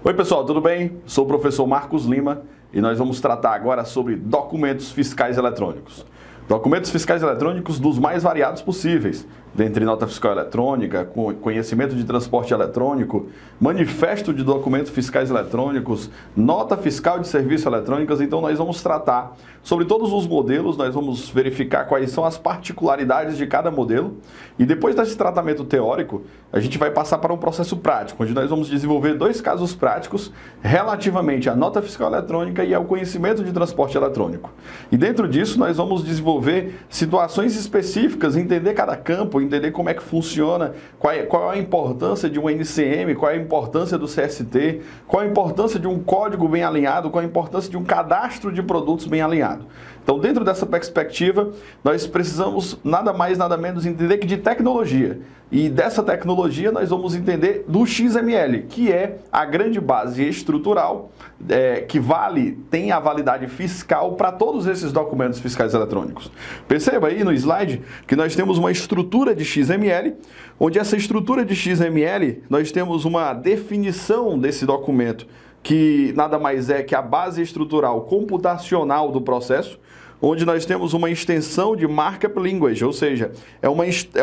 Oi pessoal, tudo bem? Sou o professor Marcos Lima e nós vamos tratar agora sobre documentos fiscais eletrônicos. Documentos fiscais eletrônicos dos mais variados possíveis, dentre nota fiscal eletrônica, conhecimento de transporte eletrônico, manifesto de documentos fiscais eletrônicos, nota fiscal de serviços eletrônicos. Então nós vamos tratar sobre todos os modelos, nós vamos verificar quais são as particularidades de cada modelo e depois desse tratamento teórico, a gente vai passar para um processo prático, onde nós vamos desenvolver dois casos práticos relativamente à nota fiscal eletrônica e ao conhecimento de transporte eletrônico. E dentro disso nós vamos desenvolver situações específicas, entender cada campo, entender como é que funciona, qual é a importância de um NCM, qual é a importância do CST, qual é a importância de um código bem alinhado, qual é a importância de um cadastro de produtos bem alinhado. Então, dentro dessa perspectiva, nós precisamos nada mais, nada menos entender que de tecnologia. E dessa tecnologia nós vamos entender do XML, que é a grande base estrutural que tem a validade fiscal para todos esses documentos fiscais eletrônicos. Perceba aí no slide que nós temos uma estrutura de XML, onde essa estrutura de XML nós temos uma definição desse documento, que nada mais é que a base estrutural computacional do processo, onde nós temos uma extensão de Markup Language, ou seja, é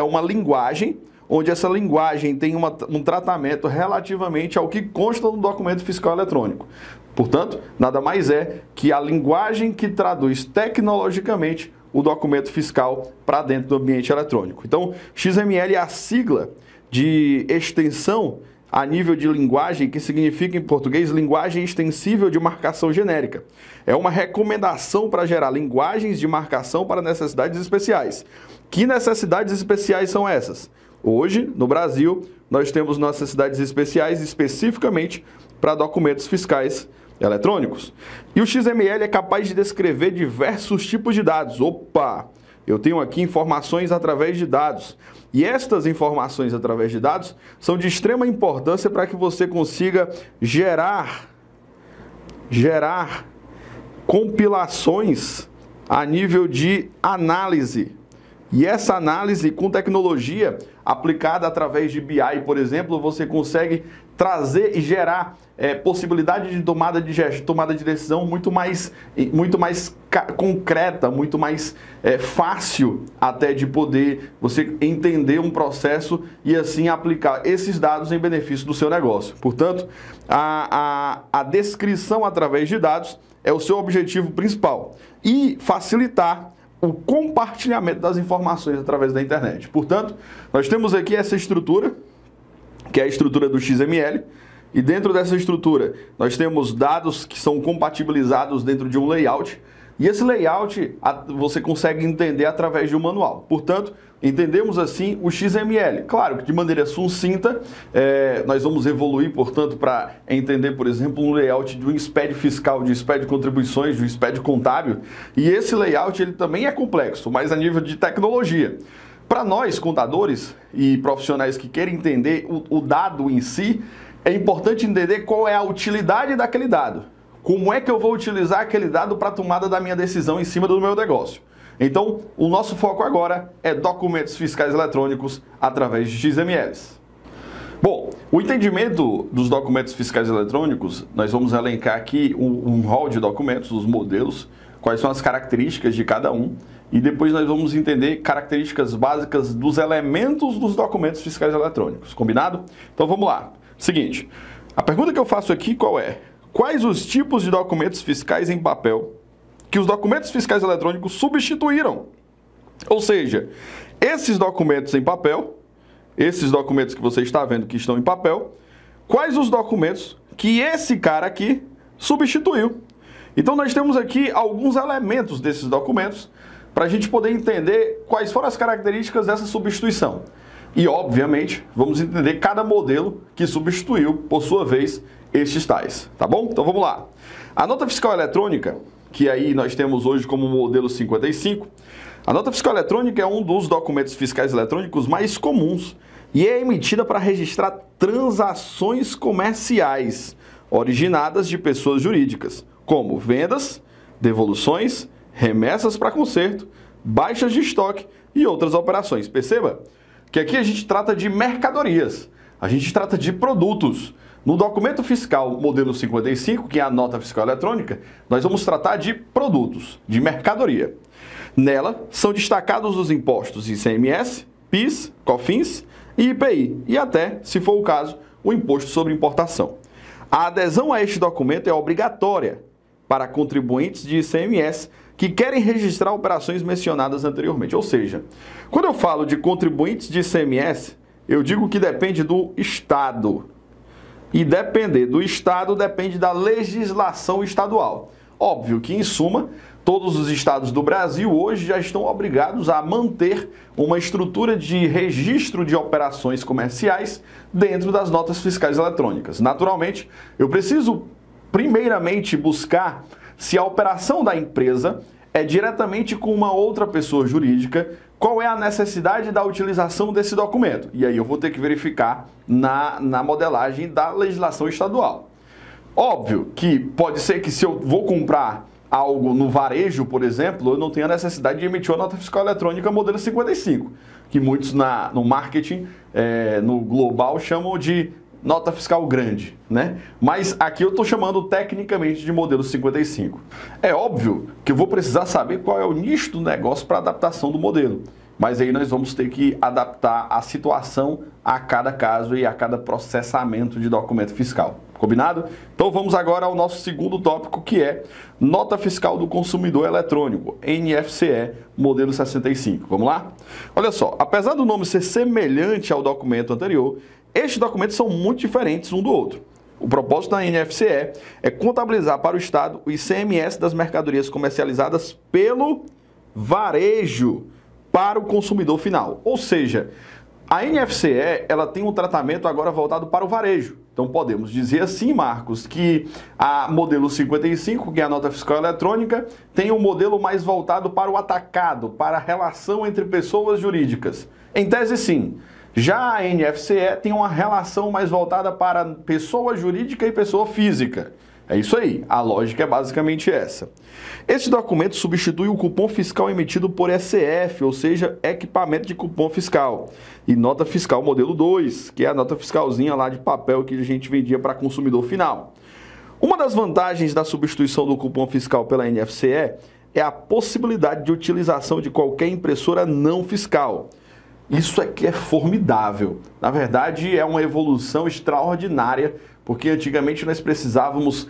uma linguagem, onde essa linguagem tem um tratamento relativamente ao que consta no documento fiscal eletrônico. Portanto, nada mais é que a linguagem que traduz tecnologicamente o documento fiscal para dentro do ambiente eletrônico. Então, XML é a sigla de extensão a nível de linguagem, que significa em português linguagem extensível de marcação genérica. É uma recomendação para gerar linguagens de marcação para necessidades especiais. Que necessidades especiais são essas? Hoje, no Brasil, nós temos necessidades especiais especificamente para documentos fiscais eletrônicos. E o XML é capaz de descrever diversos tipos de dados. Opa! Eu tenho aqui informações através de dados. E estas informações através de dados são de extrema importância para que você consiga gerar compilações a nível de análise. E essa análise com tecnologia aplicada através de BI, por exemplo, você consegue trazer e gerar possibilidade de tomada de decisão muito mais concreta, muito mais fácil até de poder você entender um processo e assim aplicar esses dados em benefício do seu negócio. Portanto, a descrição através de dados é o seu objetivo principal e facilitar o compartilhamento das informações através da internet. Portanto, nós temos aqui essa estrutura, que é a estrutura do XML, e dentro dessa estrutura nós temos dados que são compatibilizados dentro de um layout, e esse layout você consegue entender através de um manual. Portanto, entendemos assim o XML. Claro que de maneira sucinta, nós vamos evoluir, portanto, para entender, por exemplo, um layout de um SPED fiscal, de um SPED de contribuições, de um SPED contábil. E esse layout ele também é complexo, mas a nível de tecnologia. Para nós, contadores e profissionais que querem entender o dado em si, é importante entender qual é a utilidade daquele dado. Como é que eu vou utilizar aquele dado para a tomada da minha decisão em cima do meu negócio? Então, o nosso foco agora é documentos fiscais eletrônicos através de XMLs. Bom, o entendimento dos documentos fiscais eletrônicos, nós vamos elencar aqui um rol de documentos, os modelos, quais são as características de cada um, e depois nós vamos entender características básicas dos elementos dos documentos fiscais eletrônicos. Combinado? Então vamos lá. Seguinte, a pergunta que eu faço aqui qual é? Quais os tipos de documentos fiscais em papel que os documentos fiscais eletrônicos substituíram? Ou seja, esses documentos em papel, esses documentos que você está vendo que estão em papel, quais os documentos que esse cara aqui substituiu? Então nós temos aqui alguns elementos desses documentos para a gente poder entender quais foram as características dessa substituição. E, obviamente, vamos entender cada modelo que substituiu, por sua vez, estes tais, tá bom? Então vamos lá. A nota fiscal eletrônica, que aí nós temos hoje como modelo 55, a nota fiscal eletrônica é um dos documentos fiscais eletrônicos mais comuns e é emitida para registrar transações comerciais originadas de pessoas jurídicas, como vendas, devoluções, remessas para conserto, baixas de estoque e outras operações. Perceba que aqui a gente trata de mercadorias, a gente trata de produtos. No documento fiscal modelo 55, que é a nota fiscal eletrônica, nós vamos tratar de produtos, de mercadoria. Nela são destacados os impostos ICMS, PIS, COFINS e IPI, e até, se for o caso, o imposto sobre importação. A adesão a este documento é obrigatória para contribuintes de ICMS que querem registrar operações mencionadas anteriormente. Ou seja, quando eu falo de contribuintes de ICMS, eu digo que depende do Estado. E depender do Estado depende da legislação estadual. Óbvio que, em suma, todos os estados do Brasil hoje já estão obrigados a manter uma estrutura de registro de operações comerciais dentro das notas fiscais eletrônicas. Naturalmente, eu preciso primeiramente buscar se a operação da empresa é diretamente com uma outra pessoa jurídica, qual é a necessidade da utilização desse documento. E aí eu vou ter que verificar na modelagem da legislação estadual. Óbvio que pode ser que se eu vou comprar algo no varejo, por exemplo, eu não tenho a necessidade de emitir uma nota fiscal eletrônica modelo 55, que muitos no marketing, no global, chamam de nota fiscal grande, né? Mas aqui eu estou chamando tecnicamente de modelo 55. É óbvio que eu vou precisar saber qual é o nicho do negócio para adaptação do modelo. Mas aí nós vamos ter que adaptar a situação a cada caso e a cada processamento de documento fiscal. Combinado? Então vamos agora ao nosso segundo tópico, que é Nota Fiscal do Consumidor Eletrônico, NFCE, modelo 65. Vamos lá? Olha só, apesar do nome ser semelhante ao documento anterior, estes documentos são muito diferentes um do outro. O propósito da NFCE é contabilizar para o Estado o ICMS das mercadorias comercializadas pelo varejo para o consumidor final. Ou seja, a NFCE ela tem um tratamento agora voltado para o varejo. Então podemos dizer assim, Marcos, que a modelo 55, que é a nota fiscal eletrônica, tem um modelo mais voltado para o atacado, para a relação entre pessoas jurídicas. Em tese, sim. Já a NFCE tem uma relação mais voltada para pessoa jurídica e pessoa física. É isso aí, a lógica é basicamente essa. Este documento substitui o cupom fiscal emitido por ECF, ou seja, equipamento de cupom fiscal, e nota fiscal modelo 2, que é a nota fiscalzinha lá de papel que a gente vendia para consumidor final. Uma das vantagens da substituição do cupom fiscal pela NFCE é a possibilidade de utilização de qualquer impressora não fiscal. Isso aqui é formidável. Na verdade, é uma evolução extraordinária, porque antigamente nós precisávamos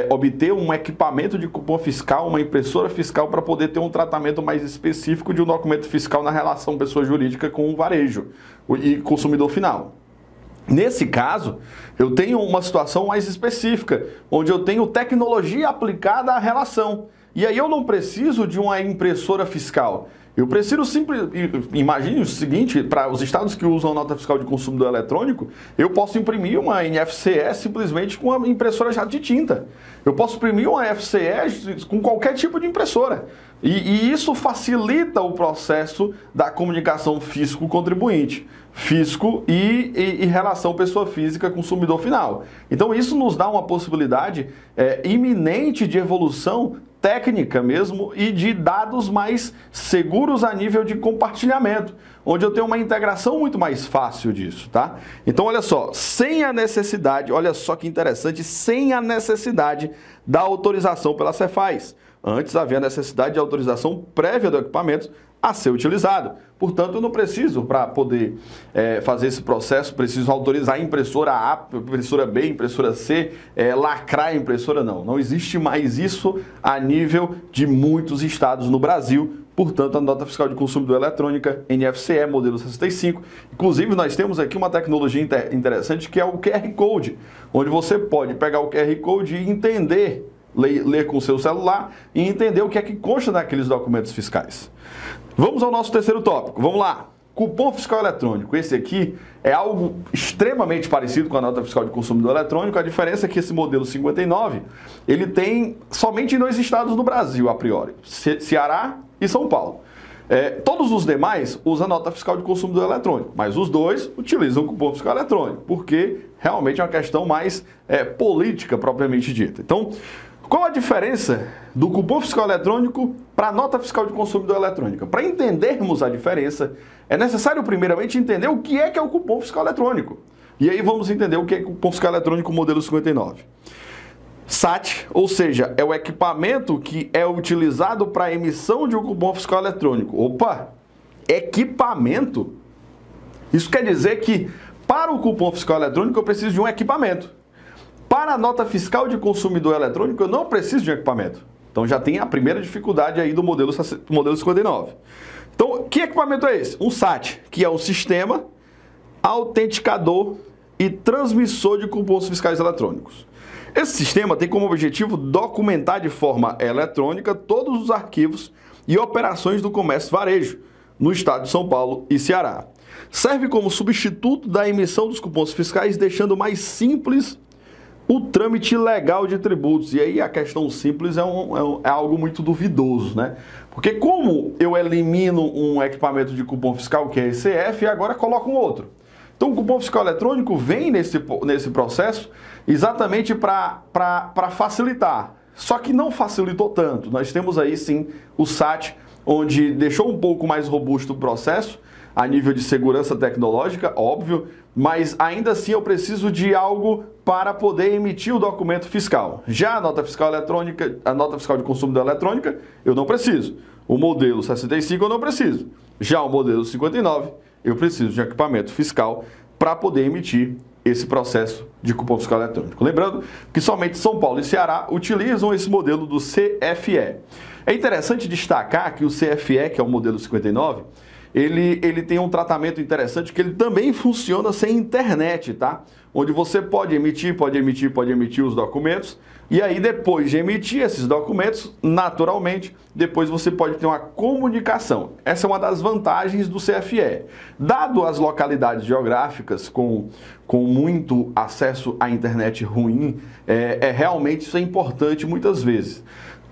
obter um equipamento de cupom fiscal, uma impressora fiscal, para poder ter um tratamento mais específico de um documento fiscal na relação pessoa jurídica com o varejo e consumidor final. Nesse caso, eu tenho uma situação mais específica, onde eu tenho tecnologia aplicada à relação. E aí eu não preciso de uma impressora fiscal. Eu preciso imagine o seguinte, para os estados que usam nota fiscal de consumidor eletrônico, eu posso imprimir uma NFCE simplesmente com uma impressora jato de tinta. Eu posso imprimir uma FCE com qualquer tipo de impressora. E isso facilita o processo da comunicação fisco-contribuinte, fisco e relação pessoa física consumidor final. Então isso nos dá uma possibilidade iminente de evolução técnica mesmo e de dados mais seguros a nível de compartilhamento, onde eu tenho uma integração muito mais fácil disso, tá? Então, olha só, sem a necessidade, olha só que interessante, sem a necessidade da autorização pela Cefaz. Antes havia a necessidade de autorização prévia do equipamento a ser utilizado. Portanto, eu não preciso, para poder fazer esse processo, preciso autorizar a impressora A, impressora B, impressora C, lacrar a impressora, não. Não existe mais isso a nível de muitos estados no Brasil. Portanto, a nota fiscal de consumidor eletrônica, NFCE, modelo 65. Inclusive, nós temos aqui uma tecnologia interessante que é o QR Code, onde você pode pegar o QR Code e entender, ler com o seu celular e entender o que é que consta naqueles documentos fiscais. Vamos ao nosso terceiro tópico. Vamos lá. Cupom fiscal eletrônico. Esse aqui é algo extremamente parecido com a nota fiscal de consumidor eletrônico. A diferença é que esse modelo 59, ele tem somente em 2 estados no Brasil, a priori. Ceará e São Paulo. Todos os demais usam a nota fiscal de consumidor eletrônico, mas os 2 utilizam o cupom fiscal eletrônico, porque realmente é uma questão mais política, propriamente dita. Então, qual a diferença do cupom fiscal eletrônico para a nota fiscal de consumidor eletrônica? Para entendermos a diferença, é necessário primeiramente entender o que é o cupom fiscal eletrônico. E aí vamos entender o que é o cupom fiscal eletrônico modelo 59. SAT, ou seja, é o equipamento que é utilizado para a emissão de um cupom fiscal eletrônico. Opa! Equipamento? Isso quer dizer que para o cupom fiscal eletrônico eu preciso de um equipamento. Para a nota fiscal de consumidor eletrônico eu não preciso de um equipamento. Então já tem a primeira dificuldade aí do modelo 59. Então, que equipamento é esse? Um SAT, que é um sistema autenticador e transmissor de cupons fiscais eletrônicos. Esse sistema tem como objetivo documentar de forma eletrônica todos os arquivos e operações do comércio varejo no estado de São Paulo e Ceará. Serve como substituto da emissão dos cupons fiscais, deixando mais simples o trâmite legal de tributos. E aí a questão simples é algo muito duvidoso, né? Porque como eu elimino um equipamento de cupom fiscal, que é ECF, e agora coloco um outro? Então o cupom fiscal eletrônico vem nesse processo exatamente para facilitar. Só que não facilitou tanto. Nós temos aí sim o SAT, onde deixou um pouco mais robusto o processo, a nível de segurança tecnológica, óbvio, mas ainda assim eu preciso de algo para poder emitir o documento fiscal. Já a nota fiscal eletrônica, a nota fiscal de consumidor eletrônica, eu não preciso. O modelo 65 eu não preciso. Já o modelo 59, eu preciso de um equipamento fiscal para poder emitir esse processo de cupom fiscal eletrônico. Lembrando que somente São Paulo e Ceará utilizam esse modelo do CFE. É interessante destacar que o CFE, que é o modelo 59, ele tem um tratamento interessante, que ele também funciona sem internet, tá? Onde você pode emitir os documentos, e aí depois de emitir esses documentos, naturalmente, depois você pode ter uma comunicação. Essa é uma das vantagens do CFE. Dado as localidades geográficas com muito acesso à internet ruim, realmente isso é importante muitas vezes.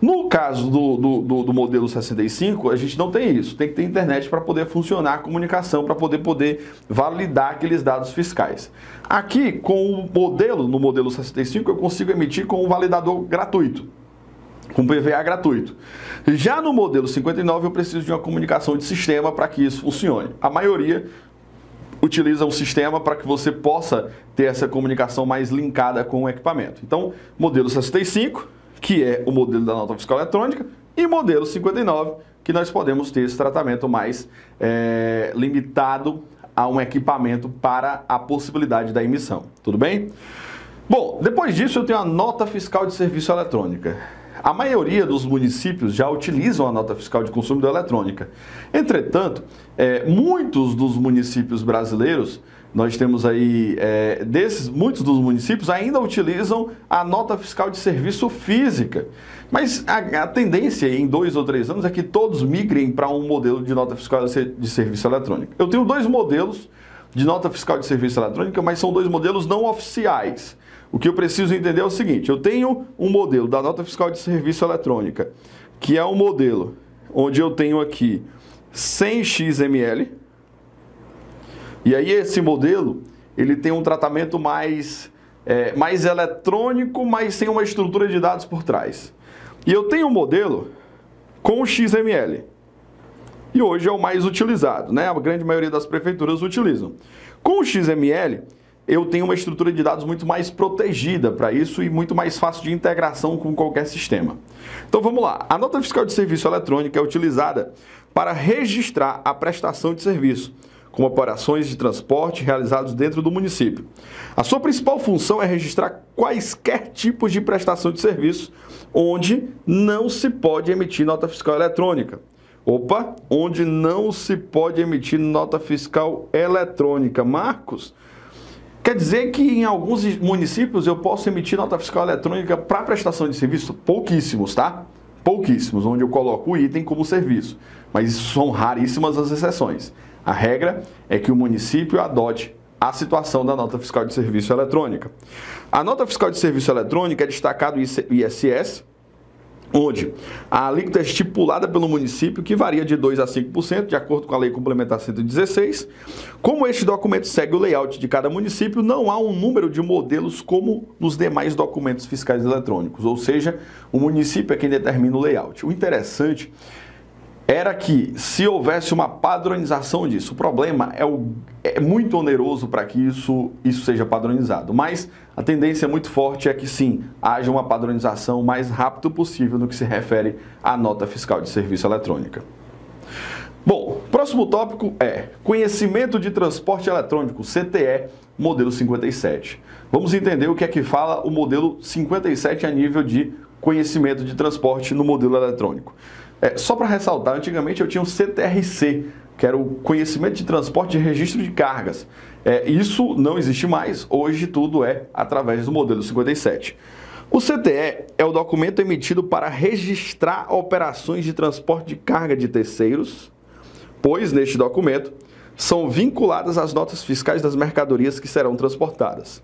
No caso do modelo 65, a gente não tem isso. Tem que ter internet para poder funcionar a comunicação, para poder validar aqueles dados fiscais. Aqui, no modelo 65, eu consigo emitir com um validador gratuito, com PVA gratuito. Já no modelo 59, eu preciso de uma comunicação de sistema para que isso funcione. A maioria utiliza um sistema para que você possa ter essa comunicação mais linkada com o equipamento. Então, modelo 65... que é o modelo da nota fiscal eletrônica, e modelo 59, que nós podemos ter esse tratamento mais limitado a um equipamento para a possibilidade da emissão. Tudo bem? Bom, depois disso eu tenho a nota fiscal de serviço eletrônica. A maioria dos municípios já utilizam a nota fiscal de consumidor eletrônica. Entretanto, muitos dos municípios brasileiros, nós temos aí, muitos dos municípios ainda utilizam a nota fiscal de serviço física. Mas a tendência em 2 ou 3 anos é que todos migrem para um modelo de nota fiscal de serviço eletrônica. Eu tenho 2 modelos de nota fiscal de serviço eletrônica, mas são 2 modelos não oficiais. O que eu preciso entender é o seguinte: eu tenho um modelo da nota fiscal de serviço eletrônica, que é um modelo onde eu tenho aqui 100 XML. E aí esse modelo, ele tem um tratamento mais eletrônico, mas sem uma estrutura de dados por trás. E eu tenho um modelo com XML. E hoje é o mais utilizado, né? A grande maioria das prefeituras utilizam. Com o XML, eu tenho uma estrutura de dados muito mais protegida para isso e muito mais fácil de integração com qualquer sistema. Então vamos lá. A nota fiscal de serviço eletrônica é utilizada para registrar a prestação de serviço, com operações de transporte realizados dentro do município. A sua principal função é registrar quaisquer tipos de prestação de serviço onde não se pode emitir nota fiscal eletrônica. Onde não se pode emitir nota fiscal eletrônica. Marcos, quer dizer que em alguns municípios eu posso emitir nota fiscal eletrônica para prestação de serviço? Pouquíssimos, tá? Pouquíssimos, onde eu coloco o item como serviço. Mas são raríssimas as exceções. A regra é que o município adote a situação da nota fiscal de serviço eletrônica. A nota fiscal de serviço eletrônica é destacado o ISS, onde a alíquota é estipulada pelo município, que varia de 2% a 5%, de acordo com a Lei Complementar 116. Como este documento segue o layout de cada município, não há um número de modelos como nos demais documentos fiscais eletrônicos, ou seja, o município é quem determina o layout. O interessante era que se houvesse uma padronização disso, o problema é muito oneroso para que isso seja padronizado, mas a tendência muito forte é que sim, haja uma padronização o mais rápido possível no que se refere à nota fiscal de serviço eletrônica. Bom, próximo tópico é conhecimento de transporte eletrônico, CTE, modelo 57. Vamos entender o que é que fala o modelo 57 a nível de conhecimento de transporte no modelo eletrônico. Só para ressaltar, antigamente eu tinha um CTRC, que era o conhecimento de transporte e registro de cargas. Isso não existe mais, hoje tudo é através do modelo 57. O CTE é o documento emitido para registrar operações de transporte de carga de terceiros, pois neste documento são vinculadas as notas fiscais das mercadorias que serão transportadas.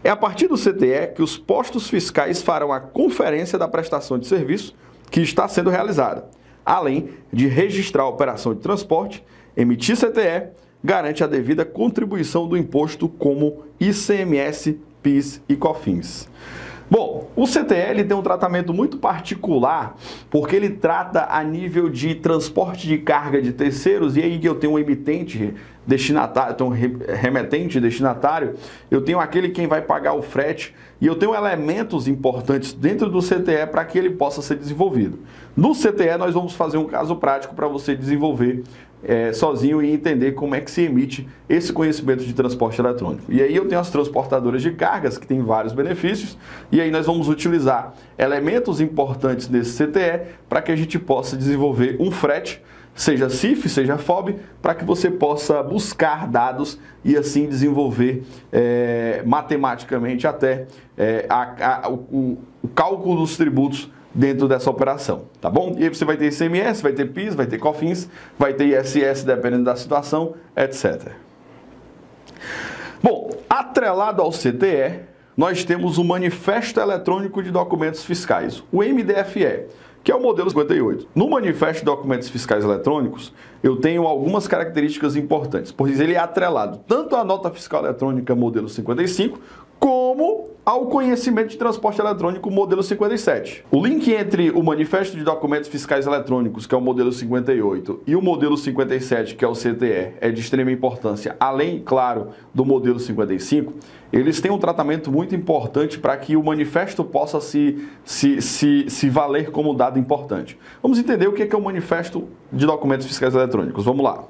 É a partir do CTE que os postos fiscais farão a conferência da prestação de serviço que está sendo realizada, além de registrar a operação de transporte, emitir CTE, garante a devida contribuição do imposto como ICMS, PIS e COFINS. Bom, o CTE tem um tratamento muito particular, porque ele trata a nível de transporte de carga de terceiros, e aí eu tenho um emitente destinatário, eu tenho um remetente destinatário, eu tenho aquele quem vai pagar o frete, e eu tenho elementos importantes dentro do CTE para que ele possa ser desenvolvido. No CTE nós vamos fazer um caso prático para você desenvolver sozinho e entender como é que se emite esse conhecimento de transporte eletrônico. E aí eu tenho as transportadoras de cargas, que têm vários benefícios, e aí nós vamos utilizar elementos importantes nesse CTE para que a gente possa desenvolver um frete, seja CIF, seja FOB, para que você possa buscar dados e assim desenvolver matematicamente até o cálculo dos tributos dentro dessa operação, tá bom? E aí você vai ter ICMS, vai ter PIS, vai ter COFINS, vai ter ISS dependendo da situação, etc. Bom, atrelado ao CTE, nós temos o Manifesto Eletrônico de Documentos Fiscais, o MDFE, que é o modelo 58. No Manifesto de Documentos Fiscais Eletrônicos, eu tenho algumas características importantes, pois ele é atrelado tanto à nota fiscal eletrônica modelo 55, como ao conhecimento de transporte eletrônico modelo 57. O link entre o Manifesto de Documentos Fiscais Eletrônicos, que é o modelo 58, e o modelo 57, que é o CTE, é de extrema importância, além, claro, do modelo 55, eles têm um tratamento muito importante para que o manifesto possa se valer como dado importante. Vamos entender o que é o Manifesto de Documentos Fiscais Eletrônicos. Vamos lá.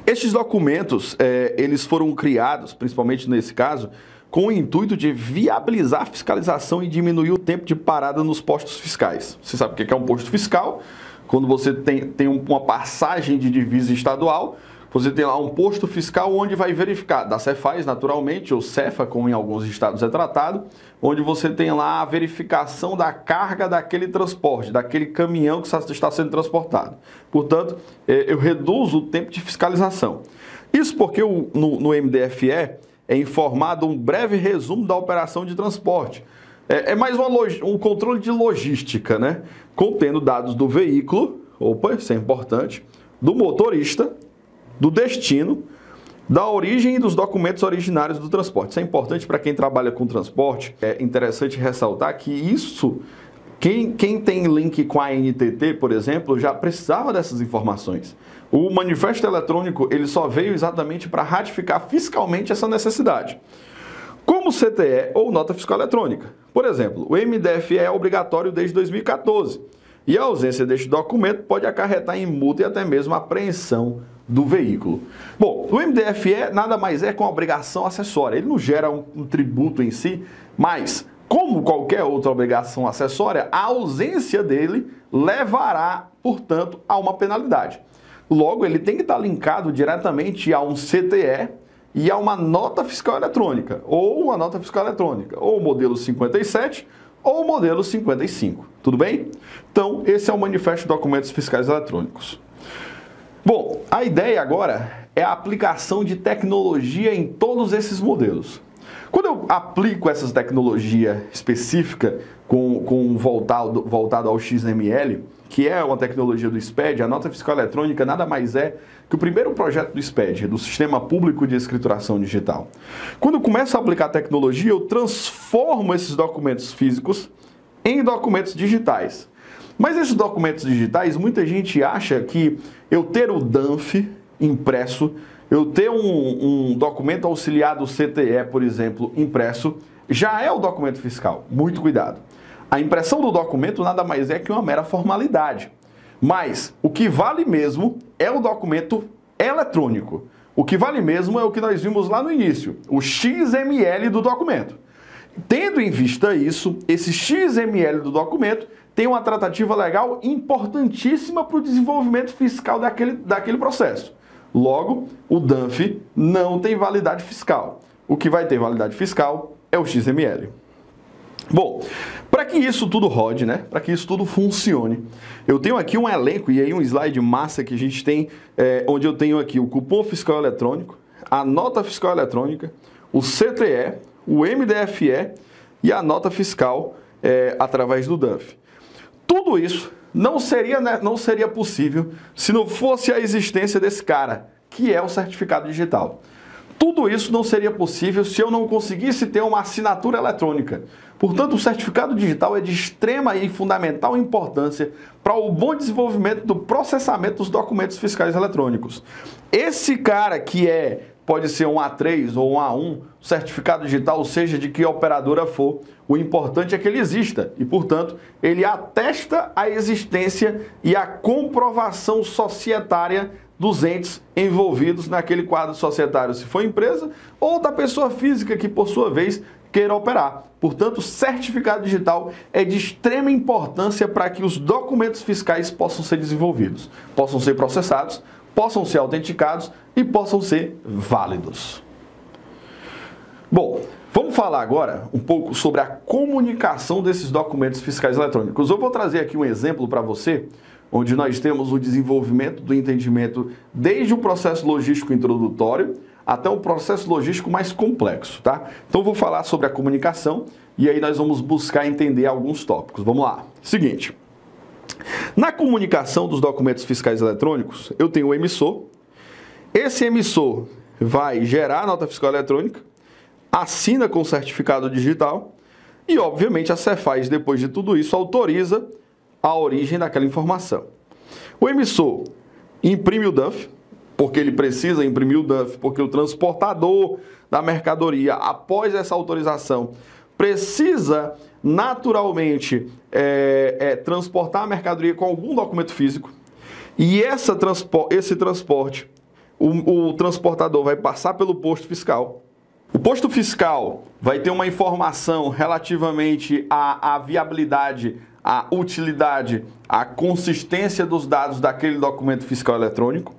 Estes documentos, eles foram criados, principalmente nesse caso, com o intuito de viabilizar a fiscalização e diminuir o tempo de parada nos postos fiscais. Você sabe o que é um posto fiscal? Quando você tem uma passagem de divisa estadual, você tem lá um posto fiscal onde vai verificar, da Cefaz naturalmente, ou Cefa, como em alguns estados é tratado, onde você tem lá a verificação da carga daquele transporte, daquele caminhão que está sendo transportado. Portanto, eu reduzo o tempo de fiscalização. Isso porque no MDFE é informado um breve resumo da operação de transporte. É mais um controle de logística, né? Contendo dados do veículo, opa, isso é importante, do motorista, do destino, da origem e dos documentos originários do transporte. Isso é importante para quem trabalha com transporte. É interessante ressaltar que isso, quem tem link com a NTT, por exemplo, já precisava dessas informações. O manifesto eletrônico ele só veio exatamente para ratificar fiscalmente essa necessidade. Como CTE ou nota fiscal eletrônica. Por exemplo, o MDFE é obrigatório desde 2014 e a ausência deste documento pode acarretar em multa e até mesmo apreensão do veículo. Bom, o MDFE nada mais é que uma obrigação acessória. Ele não gera um tributo em si, mas, como qualquer outra obrigação acessória, a ausência dele levará, portanto, a uma penalidade. Logo, ele tem que estar linkado diretamente a um CTE e a uma nota fiscal eletrônica, ou uma nota fiscal eletrônica, ou o modelo 57 ou o modelo 55. Tudo bem? Então, esse é o Manifesto de Documentos Fiscais Eletrônicos. Bom, a ideia agora é a aplicação de tecnologia em todos esses modelos. Quando eu aplico essa tecnologia específica voltado ao XML, que é uma tecnologia do SPED, a nota fiscal eletrônica nada mais é que o primeiro projeto do SPED, do Sistema Público de Escrituração Digital. Quando eu começo a aplicar a tecnologia, eu transformo esses documentos físicos em documentos digitais. Mas esses documentos digitais, muita gente acha que eu ter o DANF impresso, eu ter um documento auxiliar do CTE, por exemplo, impresso, já é o documento fiscal. Muito cuidado. A impressão do documento nada mais é que uma mera formalidade. Mas o que vale mesmo é o documento eletrônico. O que vale mesmo é o que nós vimos lá no início, o XML do documento. Tendo em vista isso, esse XML do documento tem uma tratativa legal importantíssima para o desenvolvimento fiscal daquele processo. Logo, o DANF não tem validade fiscal. O que vai ter validade fiscal é o XML. Bom, para que isso tudo rode, né? Para que isso tudo funcione, eu tenho aqui um elenco e aí um slide massa que a gente tem, onde eu tenho aqui o cupom fiscal eletrônico, a nota fiscal eletrônica, o CTE, o MDFE e a nota fiscal através do DANF. Tudo isso não seria possível se não fosse a existência desse cara, que é o certificado digital. Tudo isso não seria possível se eu não conseguisse ter uma assinatura eletrônica. Portanto, o certificado digital é de extrema e fundamental importância para o bom desenvolvimento do processamento dos documentos fiscais eletrônicos. Esse cara que pode ser um A3 ou um A1, certificado digital, seja de que operadora for, o importante é que ele exista e, portanto, ele atesta a existência e a comprovação societária dos entes envolvidos naquele quadro societário, se for empresa, ou da pessoa física que, por sua vez, queira operar. Portanto, o certificado digital é de extrema importância para que os documentos fiscais possam ser desenvolvidos, possam ser processados, possam ser autenticados e possam ser válidos. Bom, vamos falar agora um pouco sobre a comunicação desses documentos fiscais eletrônicos. Eu vou trazer aqui um exemplo para você, onde nós temos o desenvolvimento do entendimento desde o processo logístico introdutório até um processo logístico mais complexo, tá? Então eu vou falar sobre a comunicação e aí nós vamos buscar entender alguns tópicos. Vamos lá. Seguinte, na comunicação dos documentos fiscais eletrônicos, eu tenho o emissor. Esse emissor vai gerar a nota fiscal eletrônica, assina com certificado digital e, obviamente, a Cefaz, depois de tudo isso, autoriza a origem daquela informação. O emissor imprime o DANF, porque ele precisa imprimir o DANF, porque o transportador da mercadoria, após essa autorização, precisa naturalmente transportar a mercadoria com algum documento físico, e esse transporte, o transportador vai passar pelo posto fiscal. O posto fiscal vai ter uma informação relativamente à viabilidade, à utilidade, à consistência dos dados daquele documento fiscal eletrônico.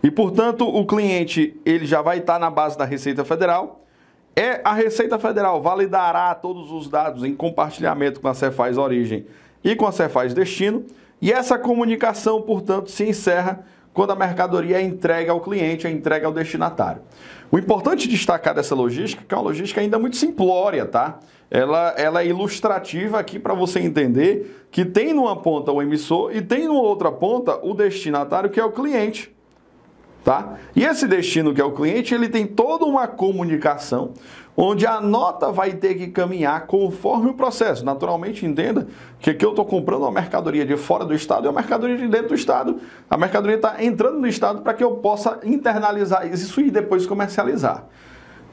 E, portanto, o cliente ele já vai estar na base da Receita Federal. A Receita Federal validará todos os dados em compartilhamento com a Cefaz Origem e com a Cefaz Destino. E essa comunicação, portanto, se encerra quando a mercadoria é entregue ao cliente, é entregue ao destinatário. O importante destacar dessa logística, que é uma logística ainda muito simplória, tá? Ela é ilustrativa aqui para você entender que tem numa ponta o emissor e tem numa outra ponta o destinatário, que é o cliente. Tá? E esse destino, que é o cliente, ele tem toda uma comunicação onde a nota vai ter que caminhar conforme o processo. Naturalmente, entenda que aqui eu estou comprando uma mercadoria de fora do estado e uma mercadoria de dentro do estado. A mercadoria está entrando no estado para que eu possa internalizar isso e depois comercializar.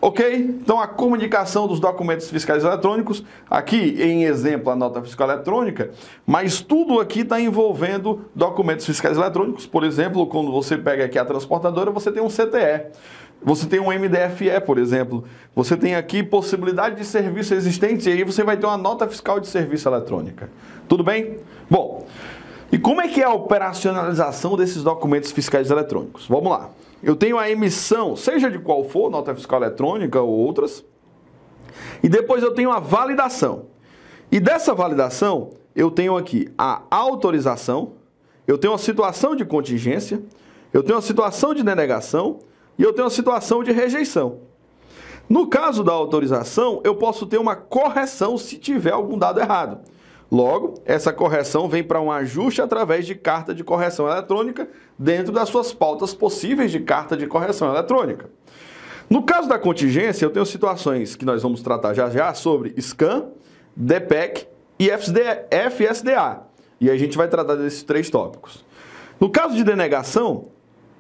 Ok? Então, a comunicação dos documentos fiscais eletrônicos, aqui em exemplo a nota fiscal eletrônica, mas tudo aqui está envolvendo documentos fiscais eletrônicos. Por exemplo, quando você pega aqui a transportadora, você tem um CTE, você tem um MDFE, por exemplo, você tem aqui possibilidade de serviço existente e aí você vai ter uma nota fiscal de serviço eletrônica. Tudo bem? Bom, e como é que é a operacionalização desses documentos fiscais eletrônicos? Vamos lá. Eu tenho a emissão, seja de qual for, nota fiscal eletrônica ou outras, e depois eu tenho a validação. E dessa validação, eu tenho aqui a autorização, eu tenho a situação de contingência, eu tenho a situação de denegação e eu tenho a situação de rejeição. No caso da autorização, eu posso ter uma correção se tiver algum dado errado. Logo, essa correção vem para um ajuste através de carta de correção eletrônica dentro das suas pautas possíveis de carta de correção eletrônica. No caso da contingência, eu tenho situações que nós vamos tratar já já sobre SCAN, DPEC e FSDA. E aí a gente vai tratar desses 3 tópicos. No caso de denegação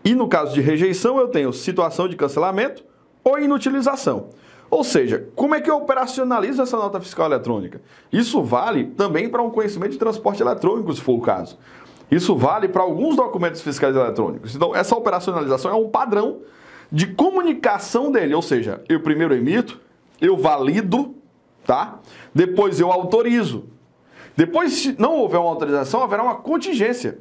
e no caso de rejeição, eu tenho situação de cancelamento ou inutilização. Ou seja, como é que eu operacionalizo essa nota fiscal eletrônica? Isso vale também para um conhecimento de transporte eletrônico, se for o caso. Isso vale para alguns documentos fiscais eletrônicos. Então, essa operacionalização é um padrão de comunicação dele. Ou seja, eu primeiro emito, eu valido, tá? Depois eu autorizo. Depois, se não houver uma autorização, haverá uma contingência.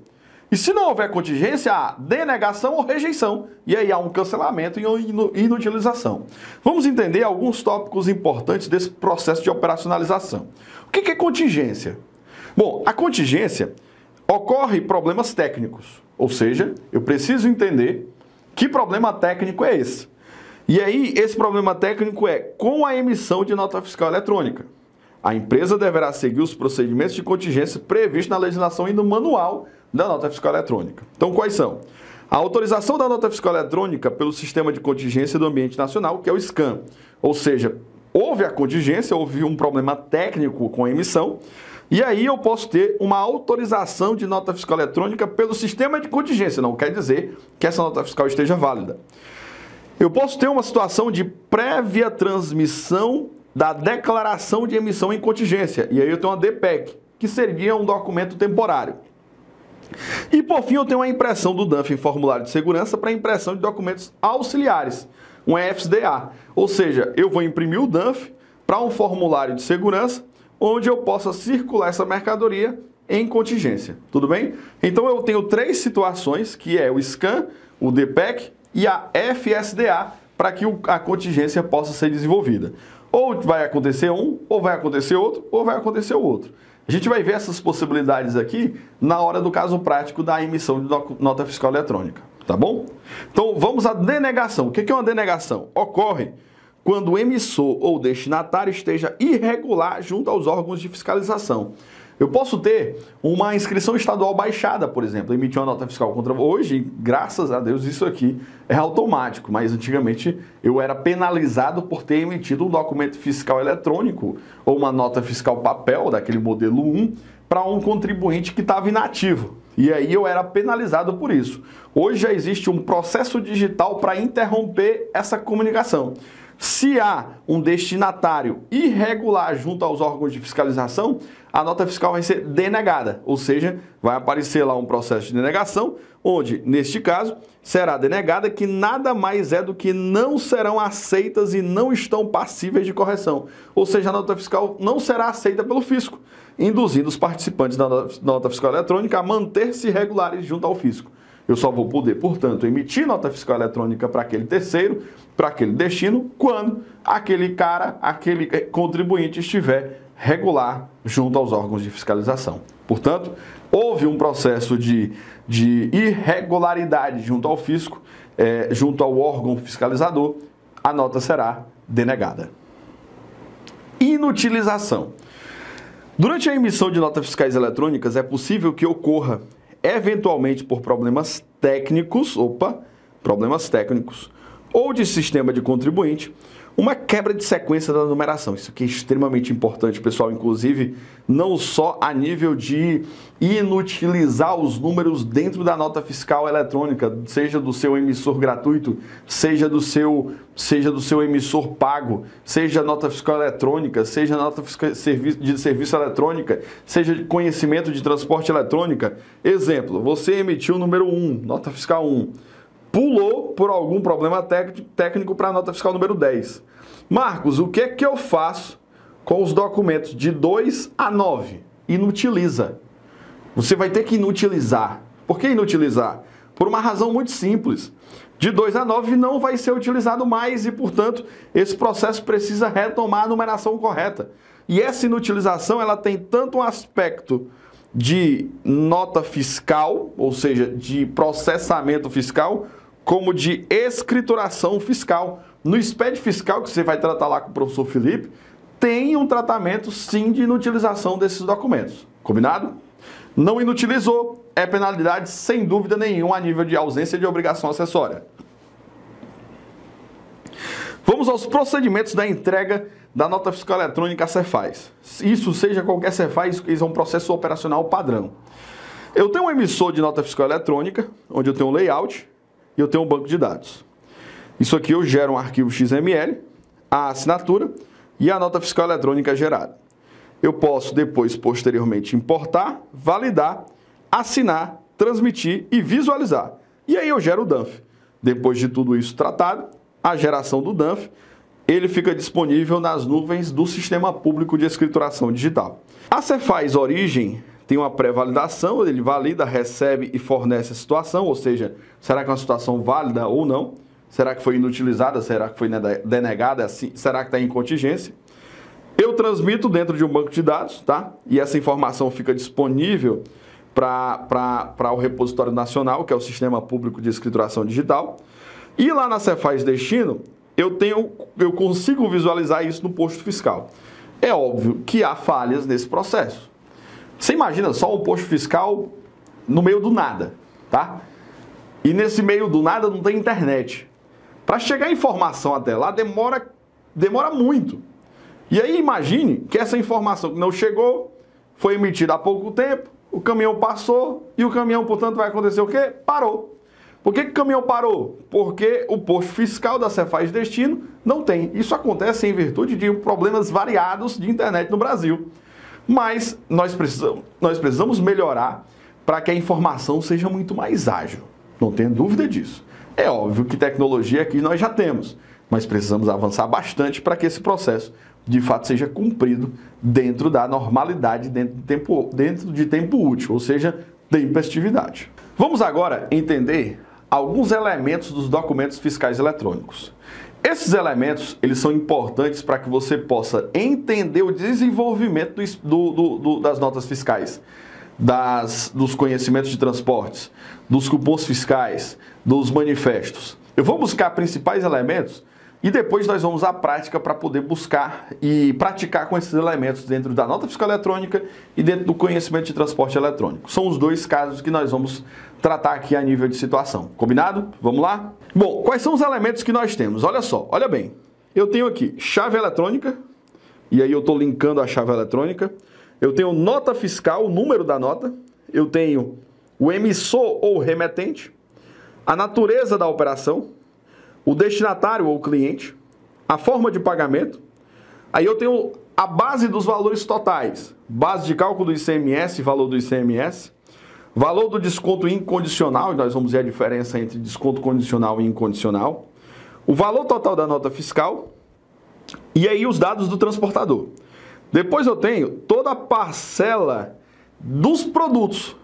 E se não houver contingência, há denegação ou rejeição. E aí há um cancelamento e inutilização. Vamos entender alguns tópicos importantes desse processo de operacionalização. O que é contingência? Bom, a contingência ocorre problemas técnicos. Ou seja, eu preciso entender que problema técnico é esse. E aí, esse problema técnico é com a emissão de nota fiscal eletrônica. A empresa deverá seguir os procedimentos de contingência previstos na legislação e no manual da nota fiscal eletrônica. Então, quais são? A autorização da nota fiscal eletrônica pelo Sistema de Contingência do Ambiente Nacional, que é o SCAN. Ou seja, houve a contingência, houve um problema técnico com a emissão, e aí eu posso ter uma autorização de nota fiscal eletrônica pelo Sistema de Contingência. Não quer dizer que essa nota fiscal esteja válida. Eu posso ter uma situação de prévia transmissão da declaração de emissão em contingência. E aí eu tenho uma DPEC, que seria um documento temporário. E por fim eu tenho a impressão do DANF em formulário de segurança para impressão de documentos auxiliares, um EFSDA. Ou seja, eu vou imprimir o DANF para um formulário de segurança onde eu possa circular essa mercadoria em contingência. Tudo bem? Então eu tenho 3 situações, que é o SCAN, o DPEC e a FSDA, para que a contingência possa ser desenvolvida. Ou vai acontecer um, ou vai acontecer outro, ou vai acontecer o outro. A gente vai ver essas possibilidades aqui na hora do caso prático da emissão de nota fiscal eletrônica, tá bom? Então vamos à denegação. O que é uma denegação? Ocorre quando o emissor ou destinatário esteja irregular junto aos órgãos de fiscalização. Eu posso ter uma inscrição estadual baixada, por exemplo, emitir uma nota fiscal contra... Hoje, graças a Deus, isso aqui é automático, mas antigamente eu era penalizado por ter emitido um documento fiscal eletrônico ou uma nota fiscal papel, daquele modelo 1, para um contribuinte que estava inativo. E aí eu era penalizado por isso. Hoje já existe um processo digital para interromper essa comunicação. Se há um destinatário irregular junto aos órgãos de fiscalização, a nota fiscal vai ser denegada, ou seja, vai aparecer lá um processo de denegação, onde, neste caso, será denegada que nada mais é do que não serão aceitas e não estão passíveis de correção. Ou seja, a nota fiscal não será aceita pelo fisco, induzindo os participantes da nota fiscal eletrônica a manter-se regulares junto ao fisco. Eu só vou poder, portanto, emitir nota fiscal eletrônica para aquele terceiro, para aquele destino, quando aquele contribuinte estiver regular junto aos órgãos de fiscalização. Portanto, houve um processo de irregularidade junto ao fisco, junto ao órgão fiscalizador, a nota será denegada. Inutilização. Durante a emissão de notas fiscais eletrônicas, é possível que ocorra eventualmente por problemas técnicos ou de sistema de contribuinte, uma quebra de sequência da numeração. Isso aqui é extremamente importante, pessoal, inclusive não só a nível de inutilizar os números dentro da nota fiscal eletrônica, seja do seu emissor gratuito, seja do seu emissor pago, seja nota fiscal eletrônica, seja nota fiscal de serviço eletrônica, seja de conhecimento de transporte eletrônica. Exemplo, você emitiu o número 1, nota fiscal 1, pulou por algum problema técnico para a nota fiscal número 10. Marcos, o que é que eu faço com os documentos de 2 a 9? Inutiliza. Você vai ter que inutilizar. Por que inutilizar? Por uma razão muito simples. De 2 a 9 não vai ser utilizado mais e, portanto, esse processo precisa retomar a numeração correta. E essa inutilização ela tem tanto um aspecto de nota fiscal, ou seja, de processamento fiscal, como de escrituração fiscal. No SPED fiscal, que você vai tratar lá com o professor Felipe, tem um tratamento, sim, de inutilização desses documentos. Combinado? Não inutilizou, é penalidade sem dúvida nenhuma a nível de ausência de obrigação acessória. Vamos aos procedimentos da entrega da nota fiscal eletrônica à Cefaz. Isso seja qualquer Cefaz, isso é um processo operacional padrão. Eu tenho um emissor de nota fiscal eletrônica, onde eu tenho um layout e eu tenho um banco de dados. Isso aqui eu gero um arquivo XML, a assinatura e a nota fiscal eletrônica gerada. Eu posso depois, posteriormente, importar, validar, assinar, transmitir e visualizar. E aí eu gero o DANF. Depois de tudo isso tratado, a geração do DANF, ele fica disponível nas nuvens do Sistema Público de Escrituração Digital. A Cefaz Origem tem uma pré-validação, ele valida, recebe e fornece a situação, ou seja, será que é uma situação válida ou não? Será que foi inutilizada? Será que foi denegada? Será que está em contingência? Eu transmito dentro de um banco de dados, tá? E essa informação fica disponível para o repositório nacional, que é o Sistema Público de Escrituração Digital. E lá na Cefaz Destino, eu consigo visualizar isso no posto fiscal. É óbvio que há falhas nesse processo. Você imagina só um posto fiscal no meio do nada, tá? E nesse meio do nada não tem internet. Para chegar a informação até lá demora muito. E aí imagine que essa informação que não chegou, foi emitida há pouco tempo, o caminhão passou e o caminhão, portanto, vai acontecer o quê? Parou. Por que o caminhão parou? Porque o posto fiscal da Cefaz Destino não tem. Isso acontece em virtude de problemas variados de internet no Brasil. Mas nós precisamos melhorar para que a informação seja muito mais ágil. Não tenho dúvida disso. É óbvio que tecnologia aqui nós já temos, mas precisamos avançar bastante para que esse processo de fato seja cumprido dentro da normalidade, dentro de tempo útil, ou seja, tempestividade. Vamos agora entender alguns elementos dos documentos fiscais eletrônicos. Esses elementos, eles são importantes para que você possa entender o desenvolvimento das notas fiscais, dos conhecimentos de transportes, dos cupons fiscais, dos manifestos. Eu vou buscar principais elementos e depois nós vamos à prática para poder buscar e praticar com esses elementos dentro da nota fiscal eletrônica e dentro do conhecimento de transporte eletrônico. São os dois casos que nós vamos tratar aqui a nível de situação. Combinado? Vamos lá? Bom, quais são os elementos que nós temos? Olha só, olha bem. Eu tenho aqui chave eletrônica, e aí eu estou linkando a chave eletrônica. Eu tenho nota fiscal, o número da nota. Eu tenho o emissor ou remetente, a natureza da operação, o destinatário ou cliente, a forma de pagamento. Aí eu tenho a base dos valores totais, base de cálculo do ICMS, valor do ICMS, valor do desconto incondicional, e nós vamos ver a diferença entre desconto condicional e incondicional, o valor total da nota fiscal e aí os dados do transportador. Depois eu tenho toda a parcela dos produtos,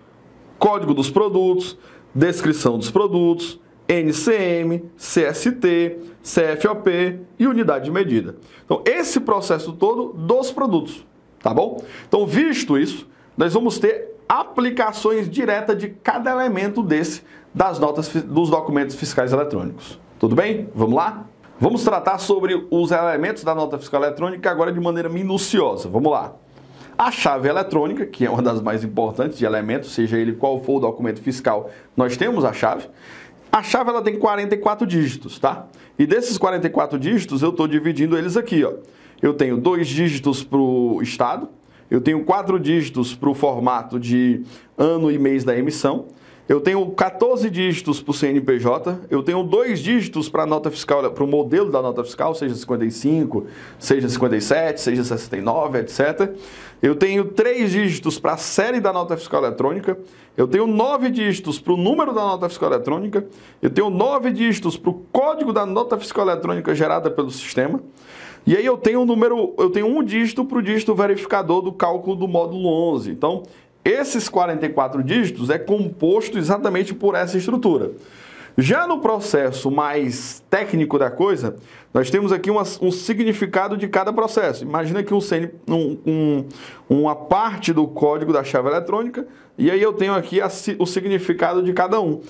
código dos produtos, descrição dos produtos, NCM, CST, CFOP e unidade de medida. Então, esse processo todo dos produtos, tá bom? Então, visto isso, nós vamos ter aplicações diretas de cada elemento dos documentos fiscais eletrônicos. Tudo bem? Vamos lá? Vamos tratar sobre os elementos da nota fiscal eletrônica agora de maneira minuciosa. Vamos lá. A chave eletrônica, que é uma das mais importantes de elementos, seja ele qual for o documento fiscal, nós temos a chave. A chave ela tem 44 dígitos, tá? E desses 44 dígitos eu estou dividindo eles aqui, ó. Eu tenho 2 dígitos para o estado, eu tenho 4 dígitos para o formato de ano e mês da emissão, eu tenho 14 dígitos para o CNPJ, eu tenho 2 dígitos para a nota fiscal, para o modelo da nota fiscal, seja 55, seja 57, seja 69, etc. Eu tenho 3 dígitos para a série da nota fiscal eletrônica, eu tenho 9 dígitos para o número da nota fiscal eletrônica, eu tenho 9 dígitos para o código da nota fiscal eletrônica gerada pelo sistema, e aí eu tenho um dígito para o dígito verificador do cálculo do módulo 11. Então, esses 44 dígitos é composto exatamente por essa estrutura. Já no processo mais técnico da coisa, nós temos aqui um significado de cada processo. Imagina que uma parte do código da chave eletrônica, e aí eu tenho aqui o significado de cada um.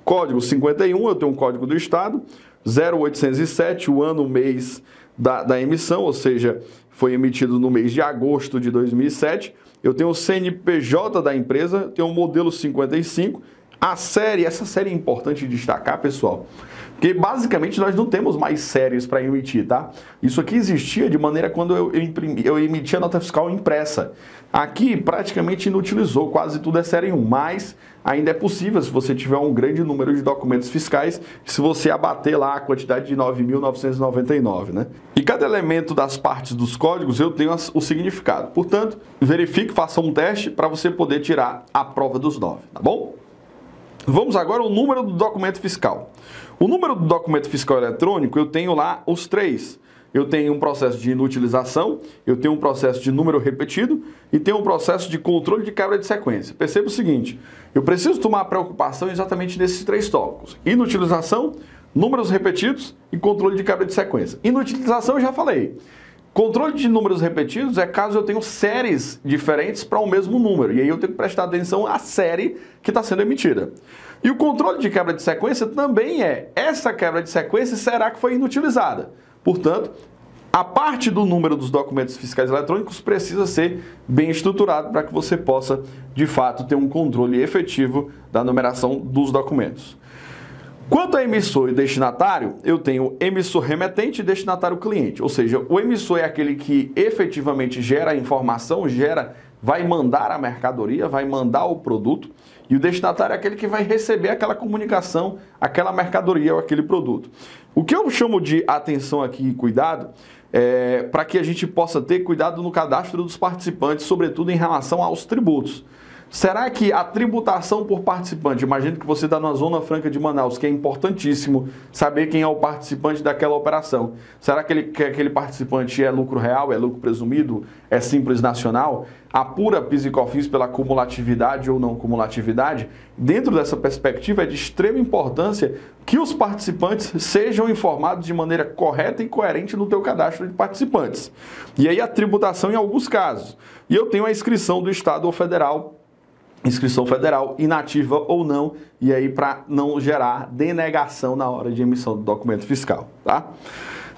Código 51, eu tenho um código do estado, 0807, o ano, o mês da emissão, ou seja, foi emitido no mês de agosto de 2007. Eu tenho o CNPJ da empresa, tenho o modelo 55, essa série é importante destacar, pessoal, Porque basicamente nós não temos mais séries para emitir, tá? Isso aqui existia de maneira quando eu emitia a nota fiscal impressa. Aqui praticamente inutilizou, quase tudo é série 1, mas ainda é possível se você tiver um grande número de documentos fiscais, se você abater lá a quantidade de 9.999, né? E cada elemento das partes dos códigos eu tenho o significado. Portanto, verifique, faça um teste para você poder tirar a prova dos 9, tá bom? Vamos agora ao número do documento fiscal. O número do documento fiscal eletrônico, eu tenho lá os 3. Eu tenho um processo de inutilização, eu tenho um processo de número repetido e tenho um processo de controle de quebra de sequência. Perceba o seguinte, eu preciso tomar preocupação exatamente nesses 3 tópicos. Inutilização, números repetidos e controle de quebra de sequência. Inutilização eu já falei. Controle de números repetidos é caso eu tenha séries diferentes para o mesmo número. E aí eu tenho que prestar atenção à série que está sendo emitida. E o controle de quebra de sequência também essa quebra de sequência será que foi inutilizada. Portanto, a parte do número dos documentos fiscais eletrônicos precisa ser bem estruturado para que você possa, de fato, ter um controle efetivo da numeração dos documentos. Quanto a emissor e destinatário, eu tenho emissor remetente e destinatário cliente. Ou seja, o emissor é aquele que efetivamente gera a informação, vai mandar a mercadoria, vai mandar o produto. E o destinatário é aquele que vai receber aquela comunicação, aquela mercadoria ou aquele produto. O que eu chamo de atenção aqui e cuidado é para que a gente possa ter cuidado no cadastro dos participantes, sobretudo em relação aos tributos. Será que a tributação por participante, imagine que você está na Zona Franca de Manaus, que é importantíssimo saber quem é o participante daquela operação. Será que aquele participante é lucro real, é lucro presumido, é simples nacional? Apura PIS e COFINS pela cumulatividade ou não cumulatividade? Dentro dessa perspectiva é de extrema importância que os participantes sejam informados de maneira correta e coerente no teu cadastro de participantes. E aí a tributação em alguns casos. E eu tenho a inscrição do Estado ou Federal, inscrição federal, inativa ou não, e aí para não gerar denegação na hora de emissão do documento fiscal, tá?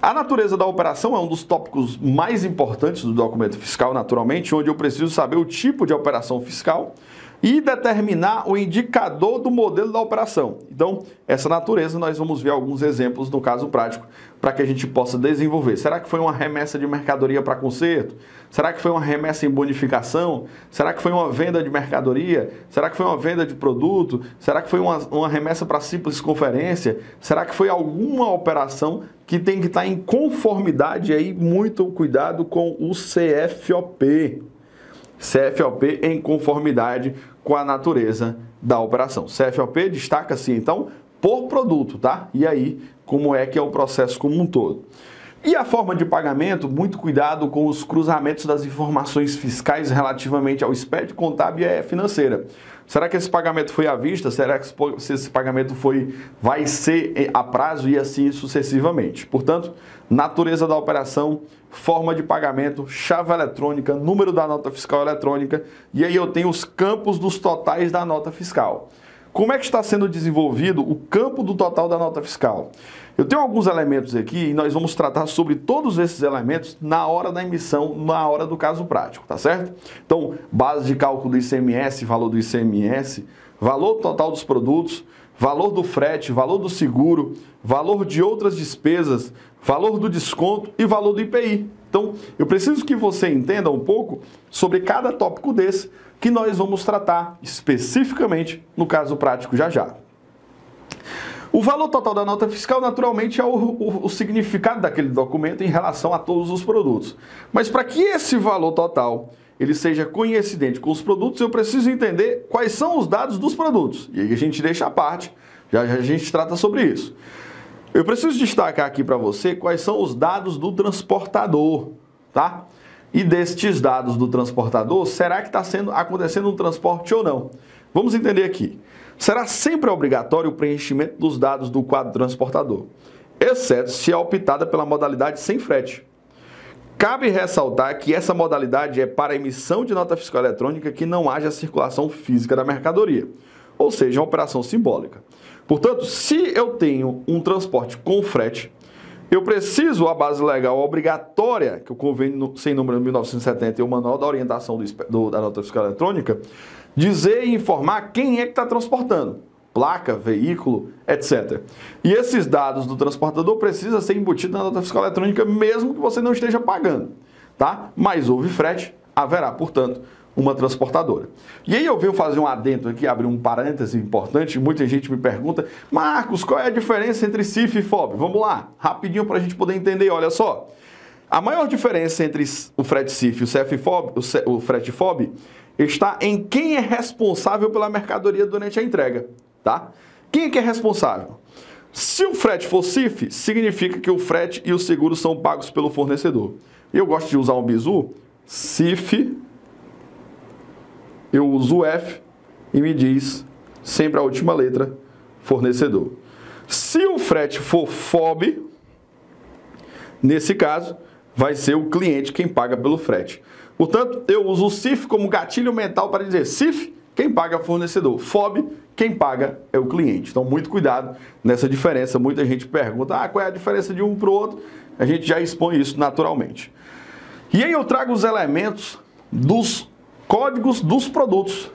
A natureza da operação é um dos tópicos mais importantes do documento fiscal, naturalmente, onde eu preciso saber o tipo de operação fiscal e determinar o indicador do modelo da operação. Então, essa natureza nós vamos ver alguns exemplos no caso prático para que a gente possa desenvolver. Será que foi uma remessa de mercadoria para conserto? Será que foi uma remessa em bonificação? Será que foi uma venda de mercadoria? Será que foi uma venda de produto? Será que foi uma remessa para simples conferência? Será que foi alguma operação que tem que estar em conformidade, aí muito cuidado com o CFOP. CFOP em conformidade com a natureza da operação. CFOP destaca-se, então, por produto, tá? E aí, como é que é o processo como um todo. E a forma de pagamento, muito cuidado com os cruzamentos das informações fiscais relativamente ao SPED contábil e financeira. Será que esse pagamento foi à vista? Será que esse pagamento vai ser a prazo e assim sucessivamente? Portanto, natureza da operação, forma de pagamento, chave eletrônica, número da nota fiscal eletrônica, e aí eu tenho os campos dos totais da nota fiscal. Como é que está sendo desenvolvido o campo do total da nota fiscal? Eu tenho alguns elementos aqui e nós vamos tratar sobre todos esses elementos na hora da emissão, na hora do caso prático, tá certo? Então, base de cálculo do ICMS, valor do ICMS, valor total dos produtos, valor do frete, valor do seguro, valor de outras despesas, valor do desconto e valor do IPI. Então, eu preciso que você entenda um pouco sobre cada tópico desse que nós vamos tratar especificamente no caso prático já já. O valor total da nota fiscal, naturalmente, é o significado daquele documento em relação a todos os produtos. Mas para que esse valor total ele seja coincidente com os produtos, eu preciso entender quais são os dados dos produtos. E aí a gente deixa à parte, já a gente trata sobre isso. Eu preciso destacar aqui para você quais são os dados do transportador, tá? E destes dados do transportador, será que está acontecendo um transporte ou não? Vamos entender aqui. Será sempre obrigatório o preenchimento dos dados do quadro transportador, exceto se é optada pela modalidade sem frete. Cabe ressaltar que essa modalidade é para emissão de nota fiscal eletrônica que não haja circulação física da mercadoria, ou seja, uma operação simbólica. Portanto, se eu tenho um transporte com frete, eu preciso, a base legal obrigatória, que o convênio sem número de 1970 e o manual da orientação da nota fiscal eletrônica, dizer e informar quem é que está transportando. placa, veículo, etc. E esses dados do transportador precisam ser embutidos na nota fiscal eletrônica mesmo que você não esteja pagando, tá? Mas houve frete, haverá, portanto, uma transportadora. E aí eu venho fazer um adendo aqui, abrir um parêntese importante, muita gente me pergunta, Marcos, qual é a diferença entre CIF e FOB? Vamos lá, rapidinho para a gente poder entender, olha só. A maior diferença entre o frete CIF e o CF-FOB, o frete FOB, está em quem é responsável pela mercadoria durante a entrega, tá? Quem é que é responsável? Se o frete for CIF, significa que o frete e o seguro são pagos pelo fornecedor. Eu gosto de usar um bizu, CIF, eu uso o F e me diz sempre a última letra, fornecedor. Se o frete for FOB, nesse caso, vai ser o cliente quem paga pelo frete. Portanto, eu uso o CIF como gatilho mental para dizer CIF, quem paga é o fornecedor. FOB, quem paga é o cliente. Então, muito cuidado nessa diferença. Muita gente pergunta, qual é a diferença de um para o outro? A gente já expõe isso naturalmente. E aí eu trago os elementos dos códigos dos produtos.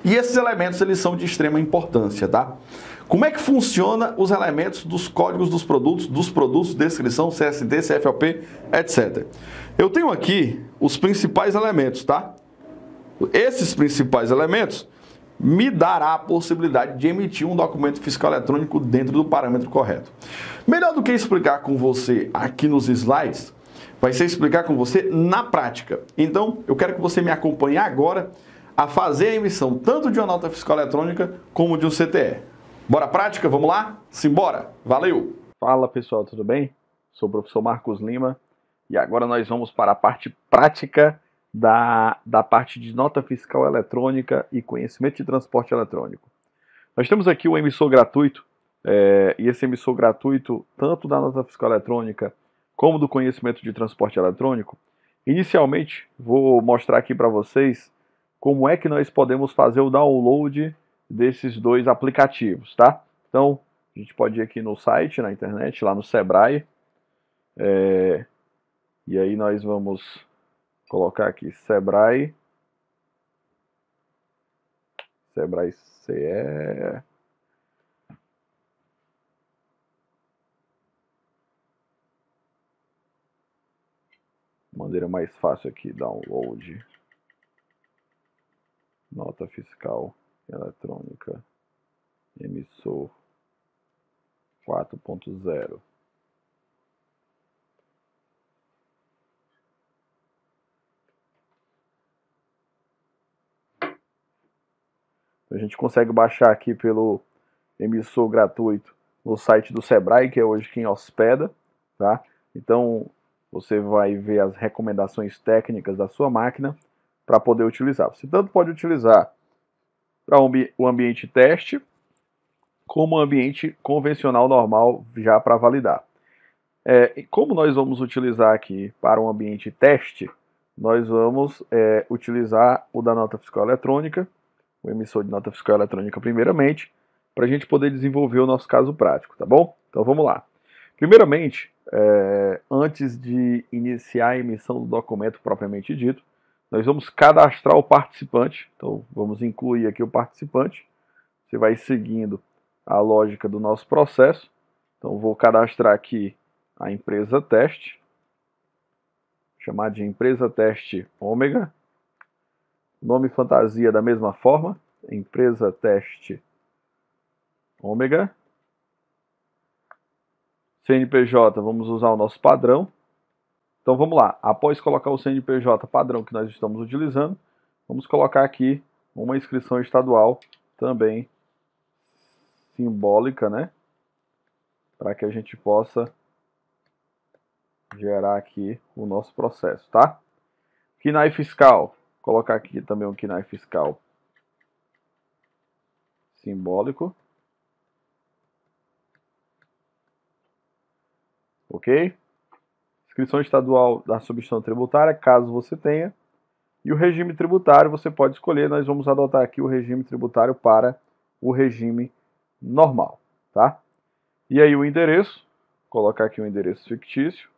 E esses elementos, eles são de extrema importância, tá? Como é que funciona os elementos dos códigos dos produtos, descrição, CSD, CFOP, etc. Eu tenho aqui os principais elementos, tá? Esses principais elementos me dará a possibilidade de emitir um documento fiscal eletrônico dentro do parâmetro correto. Melhor do que explicar com você aqui nos slides, vai ser explicar com você na prática. Então, eu quero que você me acompanhe agora a fazer a emissão tanto de uma nota fiscal eletrônica como de um CTE. Bora à prática? Vamos lá? Simbora! Valeu! Fala pessoal, tudo bem? Sou o professor Marcos Lima e agora nós vamos para a parte prática da parte de nota fiscal eletrônica e conhecimento de transporte eletrônico. Nós temos aqui o emissor gratuito e esse emissor gratuito, tanto da nota fiscal eletrônica como do conhecimento de transporte eletrônico. Inicialmente, vou mostrar aqui para vocês como é que nós podemos fazer o download desses dois aplicativos, tá? Então, a gente pode ir aqui no site, na internet, lá no Sebrae. E aí nós vamos colocar aqui Sebrae CE. Maneira mais fácil aqui, download nota fiscal eletrônica emissor 4.0. A gente consegue baixar aqui pelo emissor gratuito no site do Sebrae, que é hoje quem hospeda, tá? Então, você vai ver as recomendações técnicas da sua máquina para poder utilizar. Você tanto pode utilizar para o ambiente teste, como o ambiente convencional normal já para validar. Como nós vamos utilizar aqui para um ambiente teste, nós vamos utilizar o da nota fiscal eletrônica, o emissor de nota fiscal eletrônica primeiramente, para a gente poder desenvolver o nosso caso prático, tá bom? Então vamos lá. Primeiramente, antes de iniciar a emissão do documento propriamente dito, nós vamos cadastrar o participante. Então vamos incluir aqui o participante. Você vai seguindo a lógica do nosso processo. Então vou cadastrar aqui a empresa teste, chamar de empresa teste ômega. Nome fantasia da mesma forma, empresa teste ômega. CNPJ, vamos usar o nosso padrão. Então vamos lá, após colocar o CNPJ padrão que nós estamos utilizando, vamos colocar aqui uma inscrição estadual também simbólica, né? Para que a gente possa gerar aqui o nosso processo, tá? KNAI fiscal, colocar aqui também um KNAI fiscal simbólico. Ok? Inscrição estadual da substituição tributária, caso você tenha. E o regime tributário você pode escolher. Nós vamos adotar aqui o regime tributário para o regime normal, tá? E aí o endereço, colocar aqui um endereço fictício.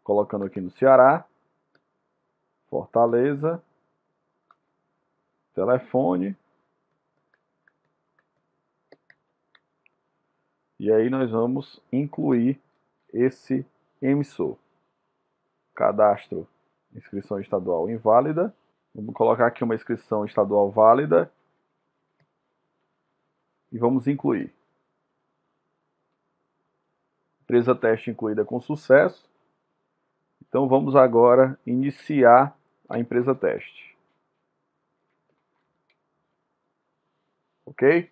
colocando aqui no Ceará, Fortaleza, telefone, e aí nós vamos incluir esse emissor. Cadastro, inscrição estadual inválida. Vamos colocar aqui uma inscrição estadual válida e vamos incluir. Empresa teste incluída com sucesso. Então vamos agora iniciar a empresa teste. Ok?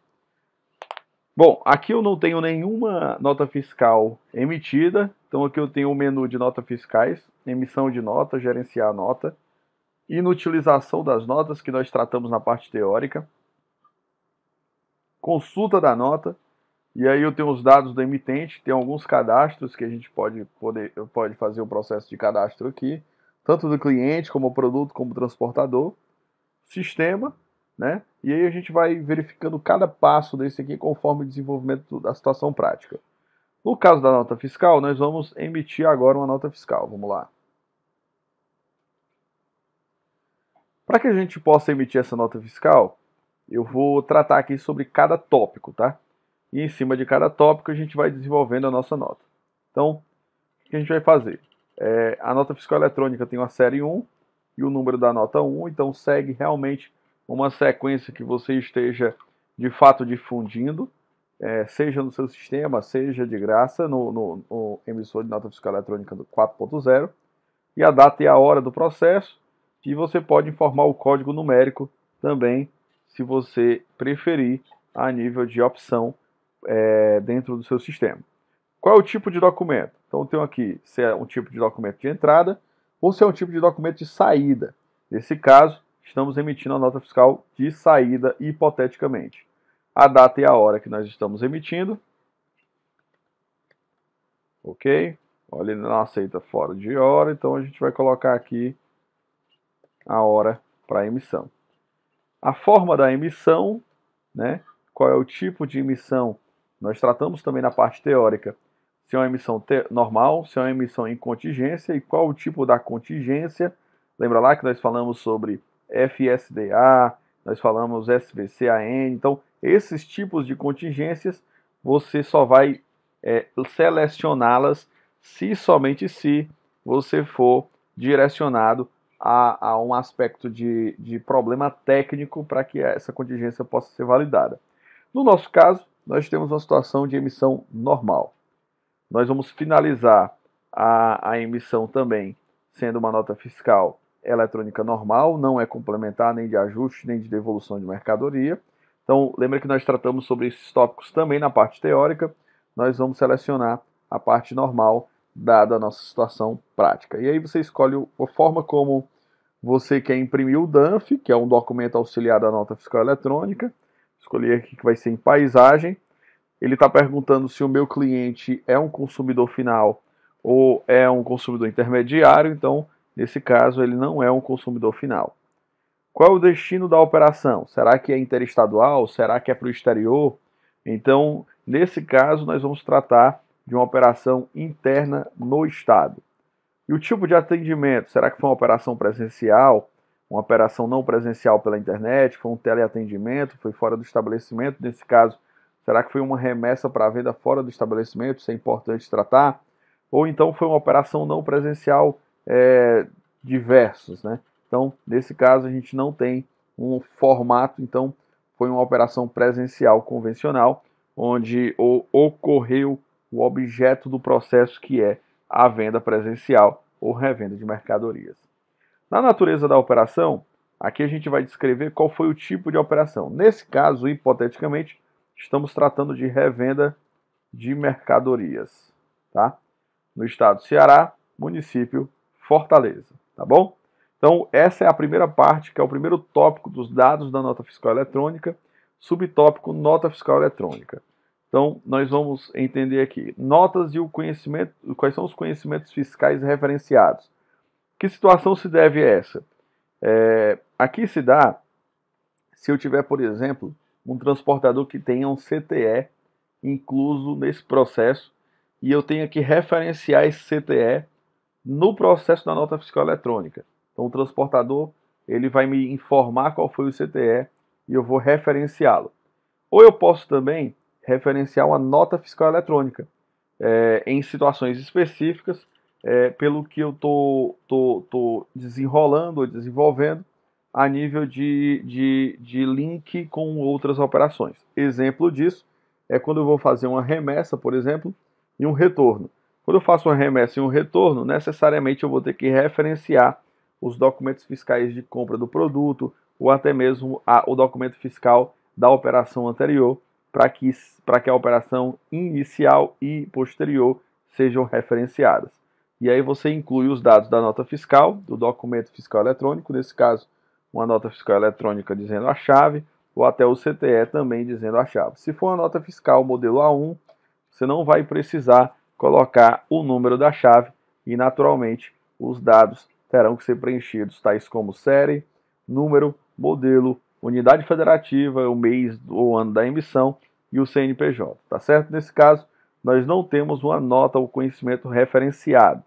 Bom, aqui eu não tenho nenhuma nota fiscal emitida. Então aqui eu tenho o menu de notas fiscais, emissão de nota, gerenciar a nota, inutilização das notas, que nós tratamos na parte teórica, consulta da nota, e aí eu tenho os dados do emitente, tem alguns cadastros que a gente pode fazer o processo de cadastro aqui, tanto do cliente, como produto, como transportador, sistema, né? E aí a gente vai verificando cada passo desse aqui conforme o desenvolvimento da situação prática. No caso da nota fiscal, nós vamos emitir agora uma nota fiscal. Vamos lá. Para que a gente possa emitir essa nota fiscal, eu vou tratar aqui sobre cada tópico, tá? E em cima de cada tópico a gente vai desenvolvendo a nossa nota. Então, o que a gente vai fazer? A nota fiscal eletrônica tem uma série 1 e o número da nota 1, então segue realmente uma sequência que você esteja de fato difundindo, seja no seu sistema, seja de graça no emissor de nota fiscal eletrônica 4.0, e a data e a hora do processo, e você pode informar o código numérico também, se você preferir, a nível de opção dentro do seu sistema. Qual é o tipo de documento? Então eu tenho aqui se é um tipo de documento de entrada ou se é um tipo de documento de saída. Nesse caso, estamos emitindo a nota fiscal de saída hipoteticamente. A data e a hora que nós estamos emitindo. Ok? Olha, ele não aceita fora de hora, então a gente vai colocar aqui a hora para emissão. A forma da emissão, né? Qual é o tipo de emissão? Nós tratamos também na parte teórica se é uma emissão normal, se é uma emissão em contingência e qual o tipo da contingência. Lembra lá que nós falamos sobre FSDA, nós falamos SVCAN. Então, esses tipos de contingências, você só vai selecioná-las somente se você for direcionado a um aspecto de problema técnico para que essa contingência possa ser validada. No nosso caso, nós temos uma situação de emissão normal. Nós vamos finalizar a emissão também sendo uma nota fiscal eletrônica normal, não é complementar nem de ajuste, nem de devolução de mercadoria. Então, lembra que nós tratamos sobre esses tópicos também na parte teórica. Nós vamos selecionar a parte normal, dada a nossa situação prática. E aí você escolhe a forma como você quer imprimir o DANF, que é um documento auxiliar da nota fiscal eletrônica. Escolhi aqui que vai ser em paisagem. Ele está perguntando se o meu cliente é um consumidor final ou é um consumidor intermediário. Então, nesse caso, ele não é um consumidor final. Qual é o destino da operação? Será que é interestadual? Será que é para o exterior? Então, nesse caso, nós vamos tratar de uma operação interna no Estado. E o tipo de atendimento? Será que foi uma operação presencial? Uma operação não presencial pela internet? Foi um teleatendimento? Foi fora do estabelecimento? Nesse caso, será que foi uma remessa para venda fora do estabelecimento? Isso é importante tratar. Ou então foi uma operação não presencial diversos, né? Então, nesse caso, a gente não tem um formato, então foi uma operação presencial convencional, onde ocorreu o objeto do processo, que é a venda presencial ou revenda de mercadorias. Na natureza da operação, aqui a gente vai descrever qual foi o tipo de operação. Nesse caso, hipoteticamente, estamos tratando de revenda de mercadorias, tá? No estado do Ceará, município Fortaleza, tá bom? Então, essa é a primeira parte, que é o primeiro tópico dos dados da nota fiscal eletrônica, subtópico nota fiscal eletrônica. Então, nós vamos entender aqui notas e o conhecimento, quais são os conhecimentos fiscais referenciados. Que situação se deve a essa? Aqui se dá se eu tiver, por exemplo, um transportador que tenha um CTE incluso nesse processo e eu tenho que referenciar esse CTE no processo da nota fiscal eletrônica. Então o transportador ele vai me informar qual foi o CTE e eu vou referenciá-lo. Ou eu posso também referenciar uma nota fiscal eletrônica em situações específicas, pelo que eu tô desenrolando ou desenvolvendo a nível de link com outras operações. Exemplo disso é quando eu vou fazer uma remessa, por exemplo, e um retorno. Quando eu faço uma remessa e um retorno, necessariamente eu vou ter que referenciar os documentos fiscais de compra do produto ou até mesmo o documento fiscal da operação anterior para que a operação inicial e posterior sejam referenciadas. E aí você inclui os dados da nota fiscal, do documento fiscal eletrônico, nesse caso, uma nota fiscal eletrônica dizendo a chave, ou até o CTE também dizendo a chave. Se for uma nota fiscal modelo A1, você não vai precisar colocar o número da chave e, naturalmente, os dados terão que ser preenchidos, tais como série, número, modelo, unidade federativa, o mês ou ano da emissão e o CNPJ, tá certo? Nesse caso, nós não temos uma nota ou conhecimento referenciado.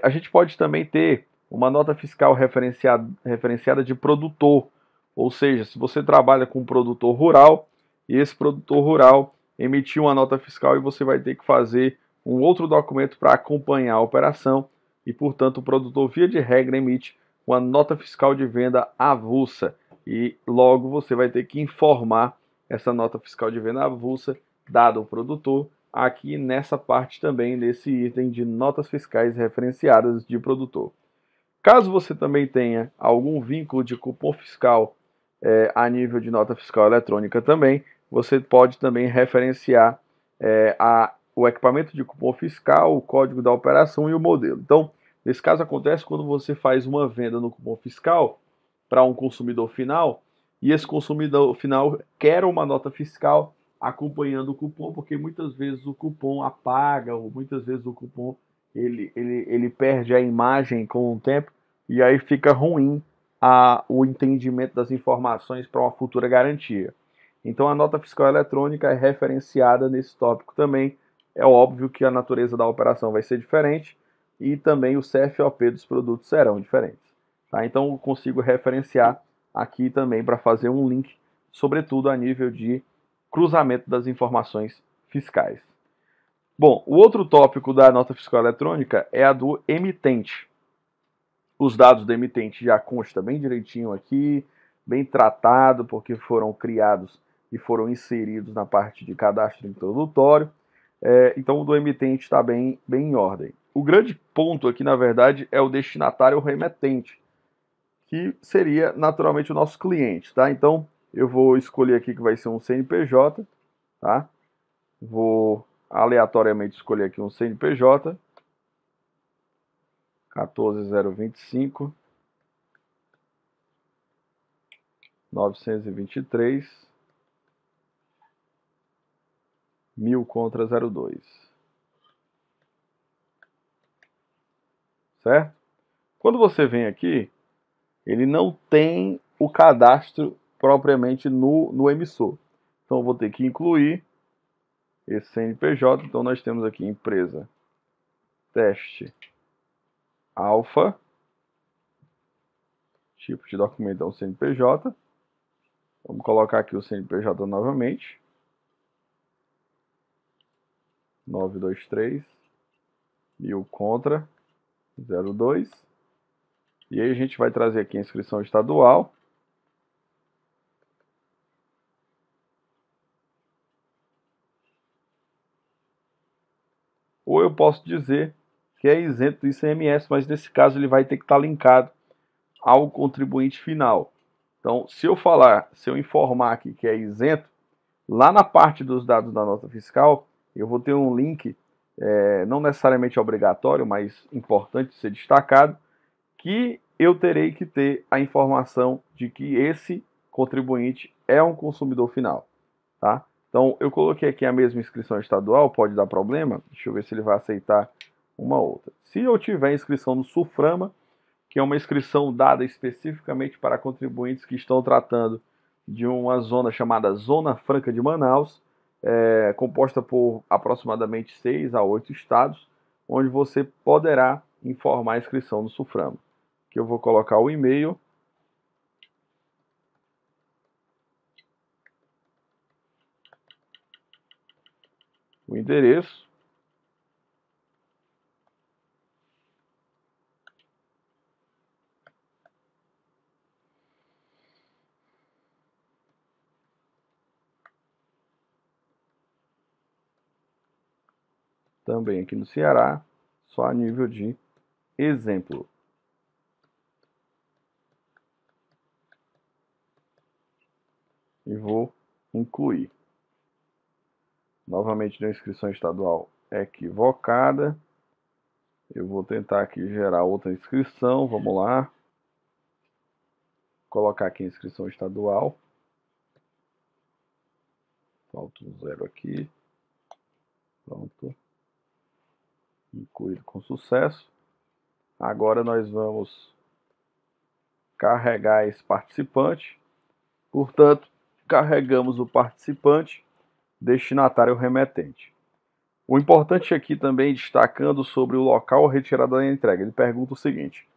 A gente pode também ter uma nota fiscal referenciada de produtor, ou seja, se você trabalha com um produtor rural e esse produtor rural emitiu uma nota fiscal e você vai ter que fazer um outro documento para acompanhar a operação e, portanto, o produtor, via de regra, emite uma nota fiscal de venda avulsa e logo você vai ter que informar essa nota fiscal de venda avulsa dada ao produtor aqui nessa parte também, nesse item de notas fiscais referenciadas de produtor. Caso você também tenha algum vínculo de cupom fiscal a nível de nota fiscal eletrônica também, você pode também referenciar o equipamento de cupom fiscal, o código da operação e o modelo. Então, nesse caso acontece quando você faz uma venda no cupom fiscal para um consumidor final e esse consumidor final quer uma nota fiscal acompanhando o cupom, porque muitas vezes o cupom apaga ou muitas vezes o cupom ele perde a imagem com o tempo e aí fica ruim o entendimento das informações para uma futura garantia. Então a nota fiscal eletrônica é referenciada nesse tópico também. É óbvio que a natureza da operação vai ser diferente e também o CFOP dos produtos serão diferentes. Tá? Então eu consigo referenciar aqui também para fazer um link, sobretudo a nível de cruzamento das informações fiscais. Bom, o outro tópico da nota fiscal eletrônica é a do emitente. Os dados do emitente já consta bem direitinho aqui, bem tratado, porque foram criados e foram inseridos na parte de cadastro introdutório. Então o do emitente está bem em ordem. O grande ponto aqui, na verdade, é o destinatário ou remetente, que seria naturalmente o nosso cliente, tá? Então eu vou escolher aqui que vai ser um CNPJ, tá? Vou aleatoriamente escolher aqui um CNPJ 14025 923 1000 contra 02. Certo? Quando você vem aqui, ele não tem o cadastro propriamente no emissor. Então eu vou ter que incluir esse CNPJ. Então nós temos aqui empresa teste alfa, tipo de documento é um CNPJ. Vamos colocar aqui o CNPJ novamente. 923 1000 contra 02. E aí a gente vai trazer aqui a inscrição estadual. Ou eu posso dizer que é isento do ICMS, mas nesse caso ele vai ter que estar linkado ao contribuinte final. Então, se eu informar aqui que é isento, lá na parte dos dados da nota fiscal, eu vou ter um link, não necessariamente obrigatório, mas importante ser destacado, que eu terei que ter a informação de que esse contribuinte é um consumidor final, tá? Então, eu coloquei aqui a mesma inscrição estadual, pode dar problema. Deixa eu ver se ele vai aceitar uma outra. Se eu tiver inscrição no SUFRAMA, que é uma inscrição dada especificamente para contribuintes que estão tratando de uma zona chamada Zona Franca de Manaus, composta por aproximadamente 6 a 8 estados, onde você poderá informar a inscrição no Suframa. Que eu vou colocar o e-mail, o endereço, também aqui no Ceará, só a nível de exemplo. E vou incluir. Novamente, a inscrição estadual é equivocada. Eu vou tentar aqui gerar outra inscrição. Vamos lá. Colocar aqui a inscrição estadual. Falta um 0 aqui. Pronto. Incluído com sucesso. Agora nós vamos carregar esse participante. Portanto, carregamos o participante, destinatário remetente. O importante aqui também, destacando sobre o local retirada da entrega, ele pergunta o seguinte: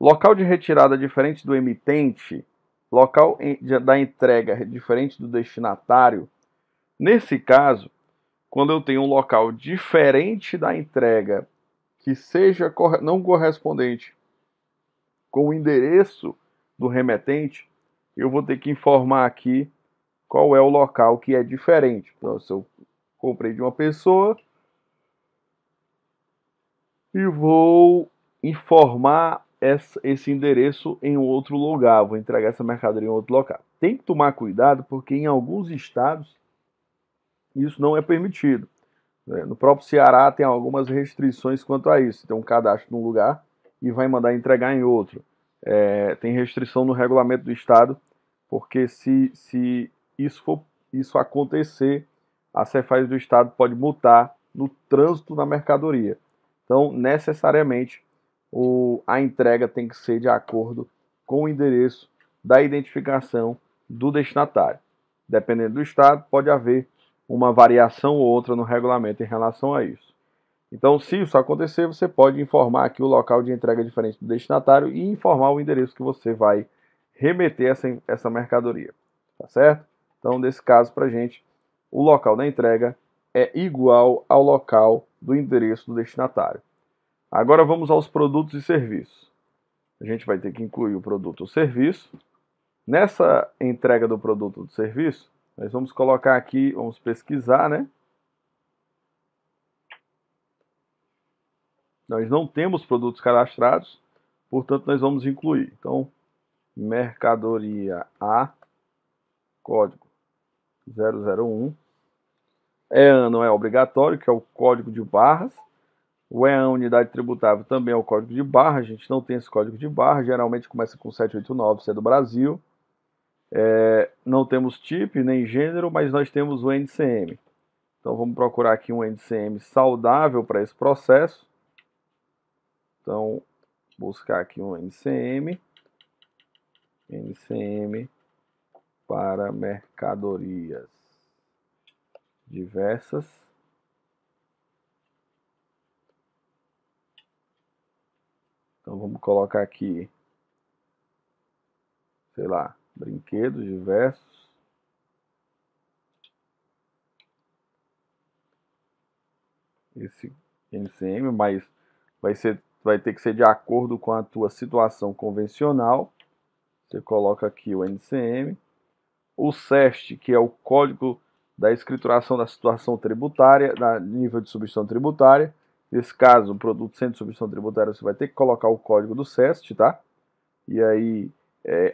local de retirada diferente do emitente, local da entrega diferente do destinatário. Nesse caso, quando eu tenho um local diferente da entrega, que seja não correspondente com o endereço do remetente, eu vou ter que informar aqui qual é o local que é diferente. Então, se eu comprei de uma pessoa e vou informar esse endereço em outro lugar, vou entregar essa mercadoria em outro local. Tem que tomar cuidado porque em alguns estados isso não é permitido. No próprio Ceará tem algumas restrições quanto a isso. Tem um cadastro num lugar e vai mandar entregar em outro. Tem restrição no regulamento do estado, porque se isso acontecer, a Cefaz do estado pode multar no trânsito da mercadoria. Então, necessariamente, a entrega tem que ser de acordo com o endereço da identificação do destinatário. Dependendo do estado, pode haver uma variação ou outra no regulamento em relação a isso. Então, se isso acontecer, você pode informar aqui o local de entrega diferente do destinatário e informar o endereço que você vai remeter essa mercadoria. Tá certo? Então, nesse caso, para a gente, o local da entrega é igual ao local do endereço do destinatário. Agora vamos aos produtos e serviços. A gente vai ter que incluir o produto ou serviço. Nessa entrega do produto ou do serviço, nós vamos colocar aqui, vamos pesquisar, né? Nós não temos produtos cadastrados, portanto, nós vamos incluir. Então, mercadoria A, código 001. EAN não é obrigatório, que é o código de barras. O EAN, unidade tributável, também é o código de barra. A gente não tem esse código de barra, geralmente começa com 789, se é do Brasil. Não temos TIP nem gênero, mas nós temos o NCM. Então vamos procurar aqui um NCM saudável para esse processo. Então, buscar aqui um NCM para mercadorias diversas. Então vamos colocar aqui, sei lá, brinquedos diversos. Esse NCM, mas vai ter que ser de acordo com a tua situação convencional. Você coloca aqui o NCM. O SEST, que é o código da escrituração da situação tributária, da nível de substituição tributária. Nesse caso, o produto sendo substituição tributária, você vai ter que colocar o código do SEST, tá? E aí,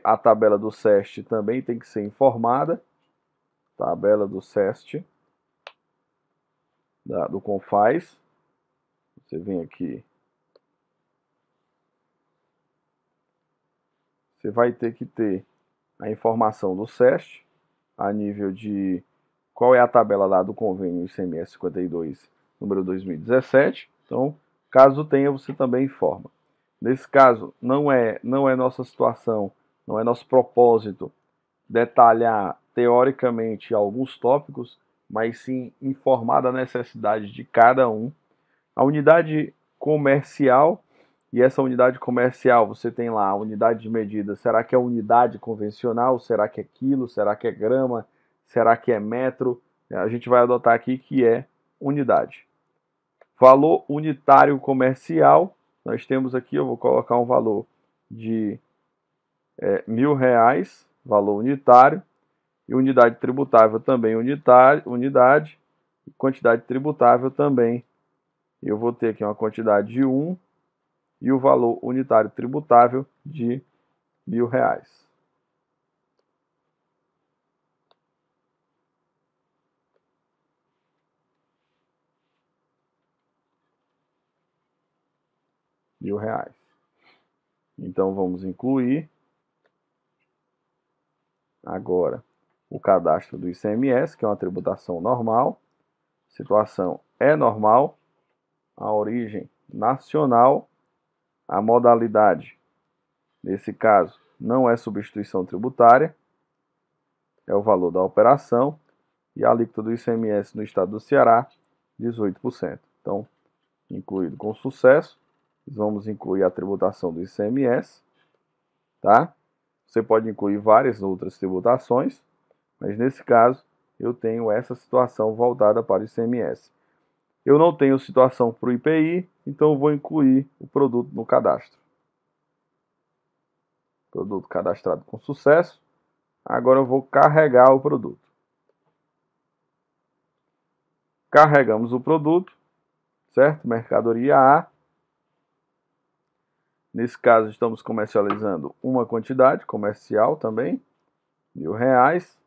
a tabela do SEST também tem que ser informada. Tabela do SEST, do Confaz. Você vem aqui. Você vai ter que ter a informação do SEST, a nível de qual é a tabela lá do convênio ICMS 52, número 2017. Então, caso tenha, você também informa. Nesse caso, não é nossa situação, não é nosso propósito detalhar teoricamente alguns tópicos, mas sim informar da necessidade de cada um. A unidade comercial E essa unidade comercial, você tem lá a unidade de medida. Será que é unidade convencional? Será que é quilo? Será que é grama? Será que é metro? A gente vai adotar aqui que é unidade. Valor unitário comercial. Nós temos aqui, eu vou colocar um valor de R$1.000, valor unitário. E unidade tributável também unidade. E quantidade tributável também. Eu vou ter aqui uma quantidade de 1 e o valor unitário tributável de R$1.000. R$1.000. Então vamos incluir agora o cadastro do ICMS, que é uma tributação normal. Situação é normal. A origem nacional. A modalidade, nesse caso, não é substituição tributária, é o valor da operação, e a alíquota do ICMS no estado do Ceará, 18%. Então, incluído com sucesso, vamos incluir a tributação do ICMS, tá? Você pode incluir várias outras tributações, mas nesse caso, eu tenho essa situação voltada para o ICMS. Eu não tenho situação para o IPI, então eu vou incluir o produto no cadastro. Produto cadastrado com sucesso. Agora eu vou carregar o produto. Carregamos o produto, certo? Mercadoria A. Nesse caso, estamos comercializando uma quantidade comercial também, R$1.000.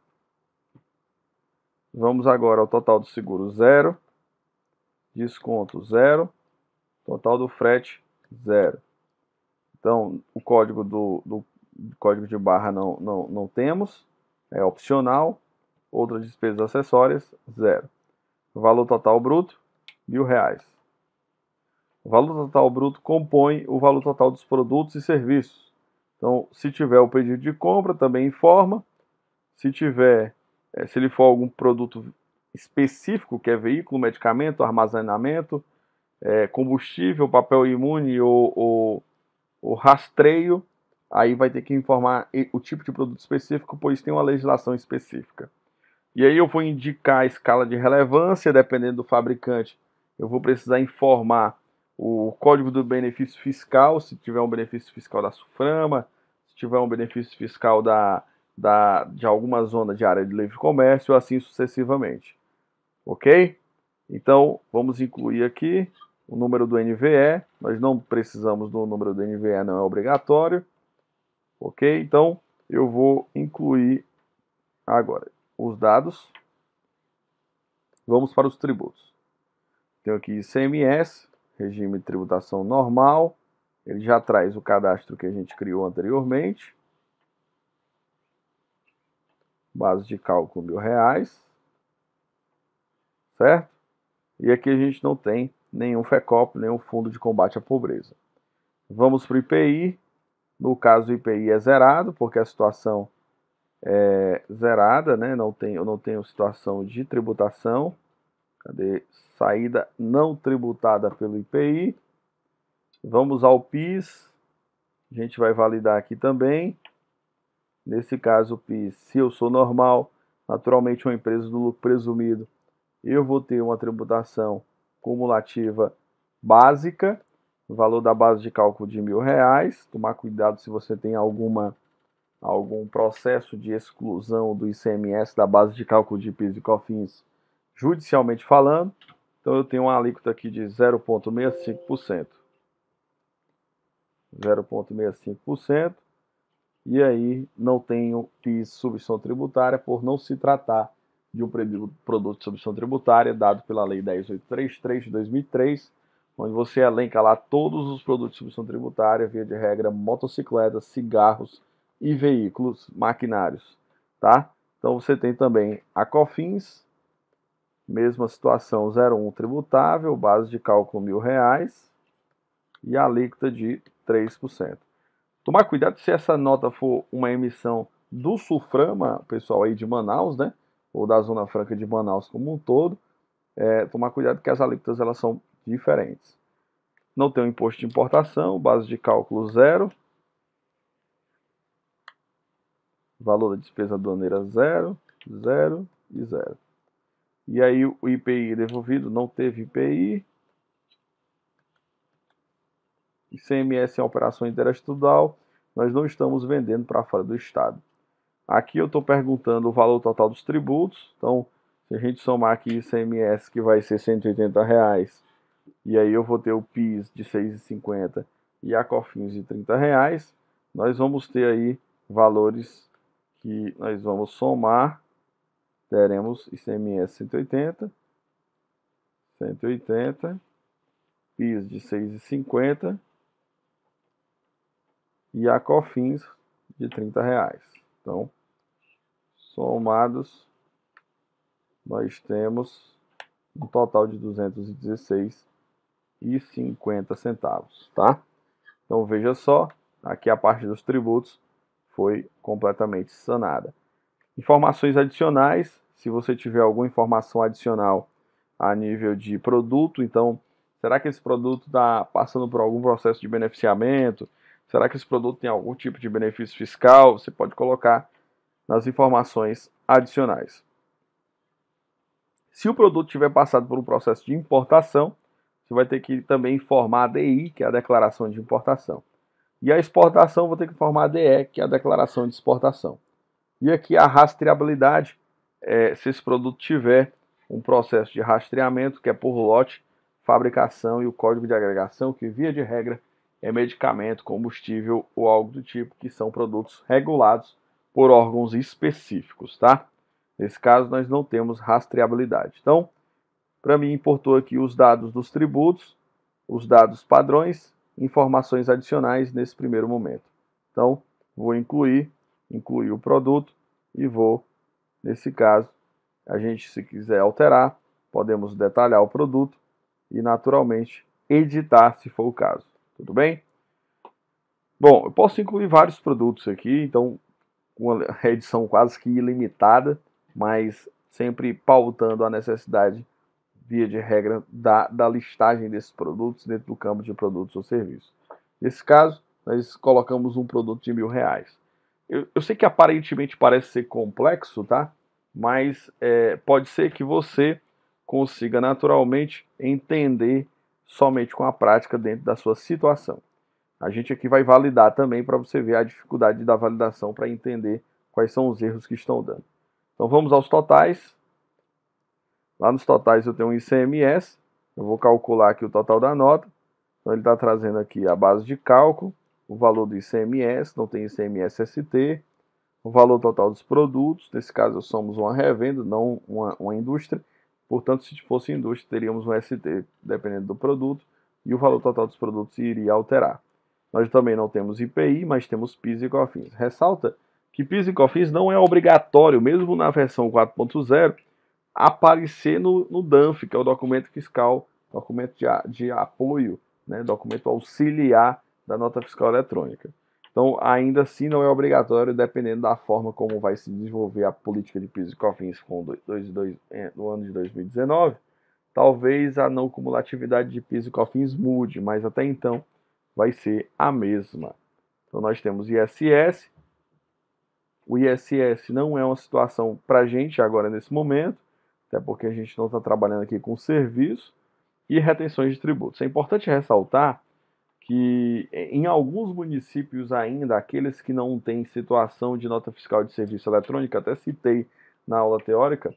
Vamos agora ao total do seguro 0. Desconto 0, total do frete 0. Então, o código do código de barra não temos, é opcional. Outras despesas acessórias 0. Valor total bruto R$1.000. O valor total bruto compõe o valor total dos produtos e serviços. Então, se tiver o pedido de compra, também informa. Se ele for algum produto específico, que é veículo, medicamento, armazenamento, combustível, papel imune ou rastreio, aí vai ter que informar o tipo de produto específico, pois tem uma legislação específica. E aí eu vou indicar a escala de relevância, dependendo do fabricante, eu vou precisar informar o código do benefício fiscal, se tiver um benefício fiscal da SUFRAMA, se tiver um benefício fiscal de alguma zona de área de livre comércio, assim sucessivamente. Ok? Então, vamos incluir aqui o número do NVE. Nós não precisamos do número do NVE, não é obrigatório. Ok? Então, eu vou incluir agora os dados. Vamos para os tributos. Tenho aqui ICMS, regime de tributação normal. Ele já traz o cadastro que a gente criou anteriormente. Base de cálculo R$1.000. Certo? E aqui a gente não tem nenhum FECOP, nenhum fundo de combate à pobreza. Vamos para o IPI. No caso, o IPI é zerado, porque a situação é zerada, né? Eu não tenho situação de tributação. Cadê? Saída não tributada pelo IPI. Vamos ao PIS. A gente vai validar aqui também. Nesse caso, o PIS, se eu sou normal, naturalmente uma empresa do lucro presumido, eu vou ter uma tributação cumulativa básica, o valor da base de cálculo de R$1.000. Tomar cuidado se você tem algum processo de exclusão do ICMS da base de cálculo de PIS e COFINS, judicialmente falando. Então eu tenho uma alíquota aqui de 0,65%. 0,65%. E aí não tenho PIS substituição tributária por não se tratar de um produto de substituição tributária dado pela Lei 10.833 de 2003, onde você elenca lá todos os produtos de substituição tributária, via de regra, motocicletas, cigarros e veículos maquinários, tá? Então você tem também a COFINS, mesma situação, 0,1 tributável, base de cálculo R$1.000 e a alíquota de 3%. Tomar cuidado se essa nota for uma emissão do SUFRAMA, pessoal aí de Manaus, né? Ou da Zona Franca de Manaus como um todo. Tomar cuidado que as alíquotas elas são diferentes. não tem o imposto de importação, base de cálculo 0. Valor da despesa aduaneira 0, 0 e 0. E aí o IPI devolvido não teve IPI. ICMS em operação interestudal, nós não estamos vendendo para fora do estado. Aqui eu estou perguntando o valor total dos tributos. Então, se a gente somar aqui ICMS, que vai ser R$180, e aí eu vou ter o PIS de R$6,50 e a COFINS de R$30, nós vamos ter aí valores que nós vamos somar. Teremos ICMS 180, PIS de R$6,50 e a COFINS de R$30. Então, somados, nós temos um total de R$216,50, tá? Então, veja só, aqui a parte dos tributos foi completamente sanada. Informações adicionais, se você tiver alguma informação adicional a nível de produto, então, será que esse produto está passando por algum processo de beneficiamento? Será que esse produto tem algum tipo de benefício fiscal? Você pode colocar nas informações adicionais. Se o produto tiver passado por um processo de importação, você vai ter que também informar a DI, que é a declaração de importação. E a exportação, vou ter que informar a DE, que é a declaração de exportação. E aqui a rastreabilidade, se esse produto tiver um processo de rastreamento, que é por lote, fabricação e o código de agregação, que via de regra é medicamento, combustível ou algo do tipo, que são produtos regulados por órgãos específicos, tá? Nesse caso, nós não temos rastreabilidade. Então, para mim, importou aqui os dados dos tributos, os dados padrões, informações adicionais nesse primeiro momento. Então, vou incluir o produto e vou, nesse caso, a gente, se quiser alterar, podemos detalhar o produto e, naturalmente, editar, se for o caso. Tudo bem? Bom, eu posso incluir vários produtos aqui, então, uma edição quase que ilimitada, mas sempre pautando a necessidade, via de regra, da listagem desses produtos dentro do campo de produtos ou serviços. Nesse caso, nós colocamos um produto de R$1.000. Eu sei que aparentemente parece ser complexo, tá? Mas pode ser que você consiga naturalmente entender somente com a prática dentro da sua situação. A gente aqui vai validar também para você ver a dificuldade da validação para entender quais são os erros que estão dando. Então vamos aos totais. Lá nos totais eu tenho um ICMS, eu vou calcular aqui o total da nota. Então ele está trazendo aqui a base de cálculo, o valor do ICMS, não tem ICMS ST, o valor total dos produtos, nesse caso somos uma revenda, não uma indústria, portanto se fosse indústria teríamos um ST, dependendo do produto, e o valor total dos produtos iria alterar. Nós também não temos IPI, mas temos PIS e COFINS. Ressalta que PIS e COFINS não é obrigatório, mesmo na versão 4.0, aparecer no DANF, que é o documento fiscal, documento de apoio, né, documento auxiliar da nota fiscal eletrônica. Então, ainda assim, não é obrigatório, dependendo da forma como vai se desenvolver a política de PIS e COFINS no ano de 2019, talvez a não cumulatividade de PIS e COFINS mude, mas até então vai ser a mesma. Então, nós temos ISS. O ISS não é uma situação para a gente agora nesse momento, até porque a gente não está trabalhando aqui com serviço, e retenções de tributos. É importante ressaltar que em alguns municípios ainda, aqueles que não têm situação de nota fiscal de serviço eletrônica, até citei na aula teórica,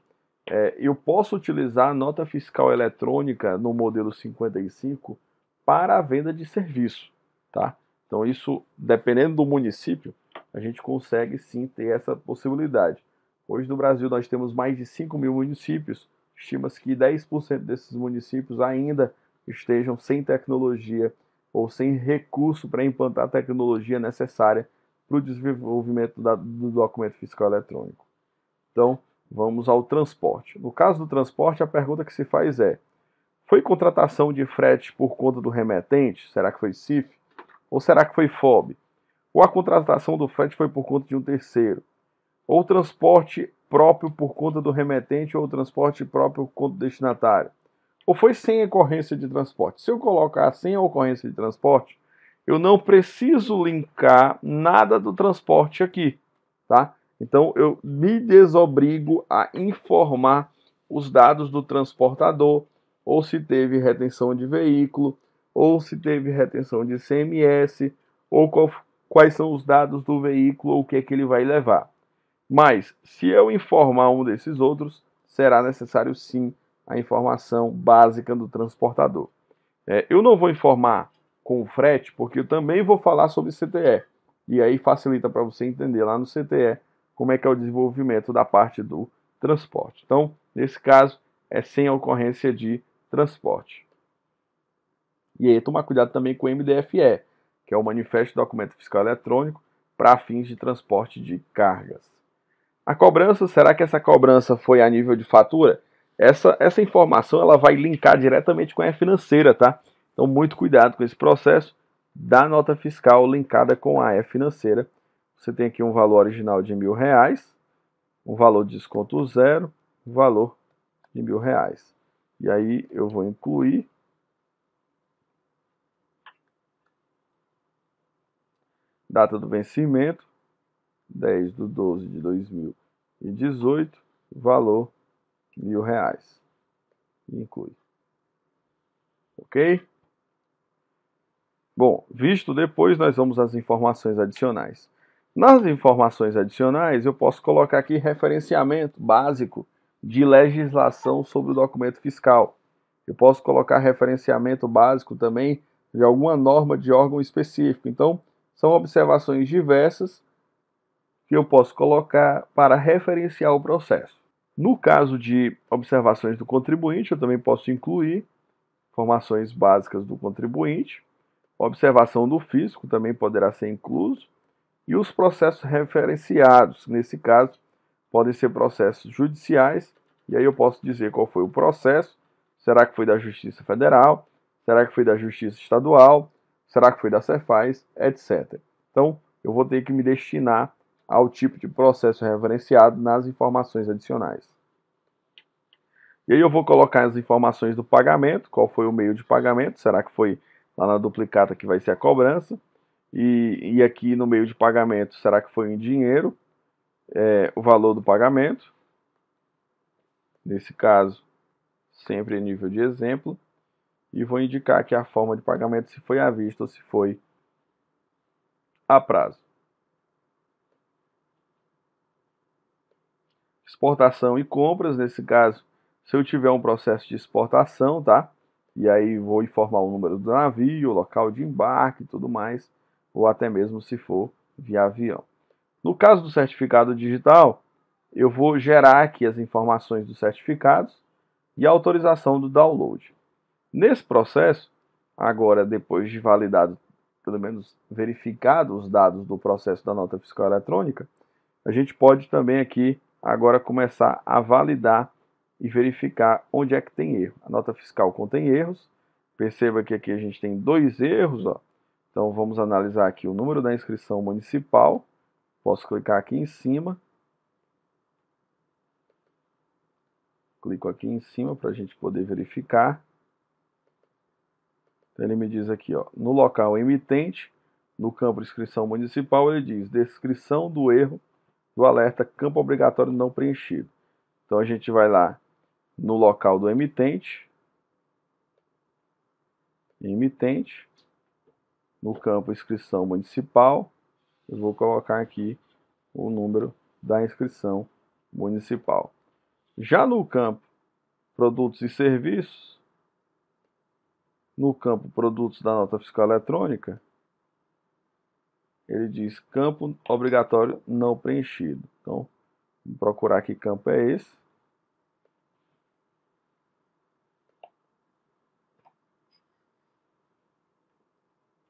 eu posso utilizar a nota fiscal eletrônica no modelo 55 para a venda de serviço, tá? Então isso, dependendo do município, a gente consegue sim ter essa possibilidade. Hoje no Brasil nós temos mais de 5.000 municípios, estima-se que 10% desses municípios ainda estejam sem tecnologia ou sem recurso para implantar a tecnologia necessária para o desenvolvimento do documento fiscal eletrônico. Então, vamos ao transporte. No caso do transporte, a pergunta que se faz é: foi contratação de frete por conta do remetente? Será que foi CIF? Ou será que foi FOB? Ou a contratação do frete foi por conta de um terceiro? Ou transporte próprio por conta do remetente ou transporte próprio por conta do destinatário? ou foi sem ocorrência de transporte? Se eu colocar sem ocorrência de transporte, eu não preciso linkar nada do transporte aqui, tá? Então eu me desobrigo a informar os dados do transportador, ou se teve retenção de veículo, ou se teve retenção de ICMS, ou quais são os dados do veículo, ou o que é que ele vai levar. Mas, se eu informar um desses outros, será necessário sim a informação básica do transportador. Eu não vou informar com o frete, porque eu também vou falar sobre CTE. E aí facilita para você entender lá no CTE como é que é o desenvolvimento da parte do transporte. Então, nesse caso, é sem ocorrência de transporte. E aí, tomar cuidado também com o MDFE, que é o Manifesto de Documento Fiscal Eletrônico para fins de transporte de cargas. A cobrança, será que essa cobrança foi a nível de fatura? Essa informação ela vai linkar diretamente com a financeira, tá? Então, muito cuidado com esse processo da nota fiscal linkada com a financeira. Você tem aqui um valor original de R$1.000, um valor de desconto zero, um valor de R$1.000. E aí eu vou incluir data do vencimento, 10/12/2018, valor R$1.000. Inclui. Ok? Bom, visto depois, nós vamos às informações adicionais. Nas informações adicionais, eu posso colocar aqui referenciamento básico de legislação sobre o documento fiscal. Eu posso colocar referenciamento básico também de alguma norma de órgão específico. Então, são observações diversas que eu posso colocar para referenciar o processo. No caso de observações do contribuinte, eu também posso incluir informações básicas do contribuinte. Observação do físico também poderá ser incluso. E os processos referenciados, nesse caso, podem ser processos judiciais. E aí eu posso dizer qual foi o processo. Será que foi da Justiça Federal? Será que foi da Justiça Estadual? Será que foi da Cefaz? Etc. Então, eu vou ter que me destinar ao tipo de processo referenciado nas informações adicionais. E aí eu vou colocar as informações do pagamento, qual foi o meio de pagamento, será que foi lá na duplicata que vai ser a cobrança, e aqui no meio de pagamento, será que foi em dinheiro, o valor do pagamento, nesse caso, sempre em nível de exemplo, e vou indicar aqui a forma de pagamento, se foi à vista ou se foi a prazo. Exportação e compras, nesse caso, se eu tiver um processo de exportação, tá? E aí vou informar o número do navio, o local de embarque e tudo mais, ou até mesmo se for via avião. No caso do certificado digital, eu vou gerar aqui as informações dos certificados e a autorização do download. Nesse processo, agora depois de validado, pelo menos verificado os dados do processo da nota fiscal eletrônica, a gente pode também aqui agora começar a validar e verificar onde é que tem erro. A nota fiscal contém erros. Perceba que aqui a gente tem 2 erros. Ó. Então vamos analisar aqui o número da inscrição municipal. Posso clicar aqui em cima. Clico aqui em cima para a gente poder verificar. Então ele me diz aqui, ó, no local emitente, no campo inscrição municipal, ele diz descrição do erro do alerta campo obrigatório não preenchido. Então a gente vai lá no local do emitente, no campo inscrição municipal, eu vou colocar aqui o número da inscrição municipal. Já no campo produtos e serviços, no campo produtos da nota fiscal eletrônica, ele diz campo obrigatório não preenchido. Então, vamos procurar que campo é esse.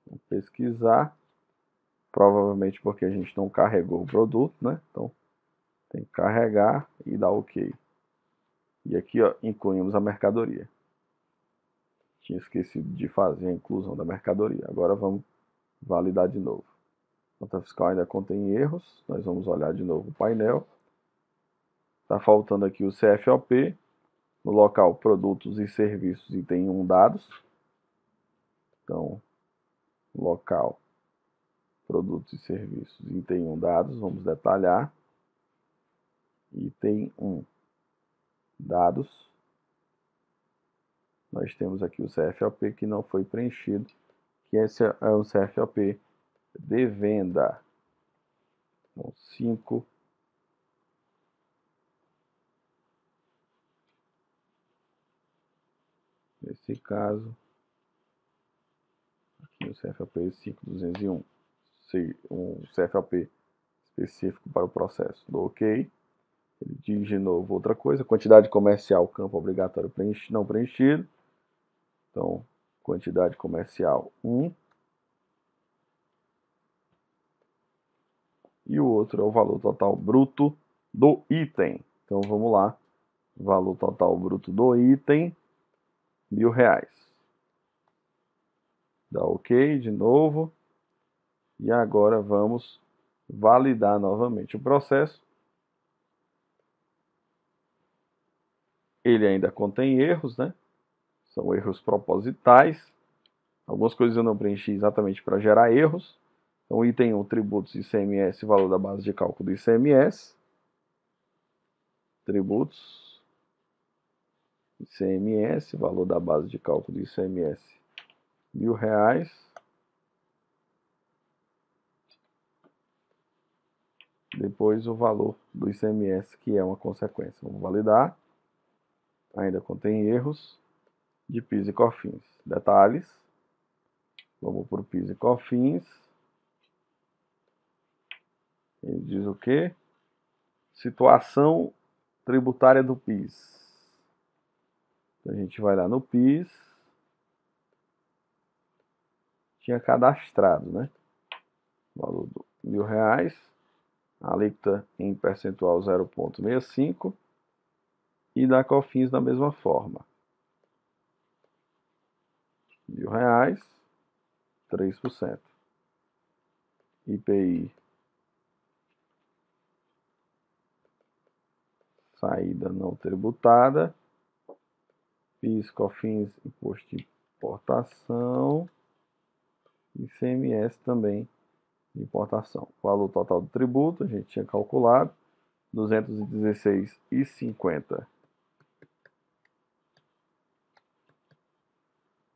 Vamos pesquisar. Provavelmente porque a gente não carregou o produto, né? Então, tem que carregar e dar OK. E aqui, ó, incluímos a mercadoria. Tinha esquecido de fazer a inclusão da mercadoria. Agora vamos validar de novo. A nota fiscal ainda contém erros. Nós vamos olhar de novo o painel. Está faltando aqui o CFOP. no local produtos e serviços, item 1 dados. Então, local produtos e serviços, item 1 dados, vamos detalhar. Item 1 dados. Nós temos aqui o CFOP que não foi preenchido, que esse é o CFOP de venda. Então, 5. Nesse caso, aqui o CFOP 5201. Um CFOP específico para o processo. Do OK. Ele diz de novo outra coisa. Quantidade comercial, campo obrigatório não preenchido. Então, quantidade comercial 1. E o outro é o valor total bruto do item. Então, vamos lá. Valor total bruto do item, R$1.000. Dá OK de novo. E agora vamos validar novamente o processo. Ele ainda contém erros, né? São erros propositais. Algumas coisas eu não preenchi exatamente para gerar erros. Então, item 1, tributos ICMS, valor da base de cálculo do ICMS. Tributos ICMS, valor da base de cálculo do ICMS, R$1.000. Depois o valor do ICMS, que é uma consequência. Vamos validar. Ainda contém erros de PIS e COFINS. Detalhes. Vamos para o PIS e COFINS. Ele diz o quê? Situação tributária do PIS. Então, a gente vai lá no PIS. Tinha cadastrado, né? Valor do R$1.000. Alíquota em percentual 0,65. E da COFINS da mesma forma. R$1.000, 3%. IPI, saída não tributada. PIS, COFINS, imposto de importação. ICMS também de importação. Valor total do tributo, a gente tinha calculado, R$216,50.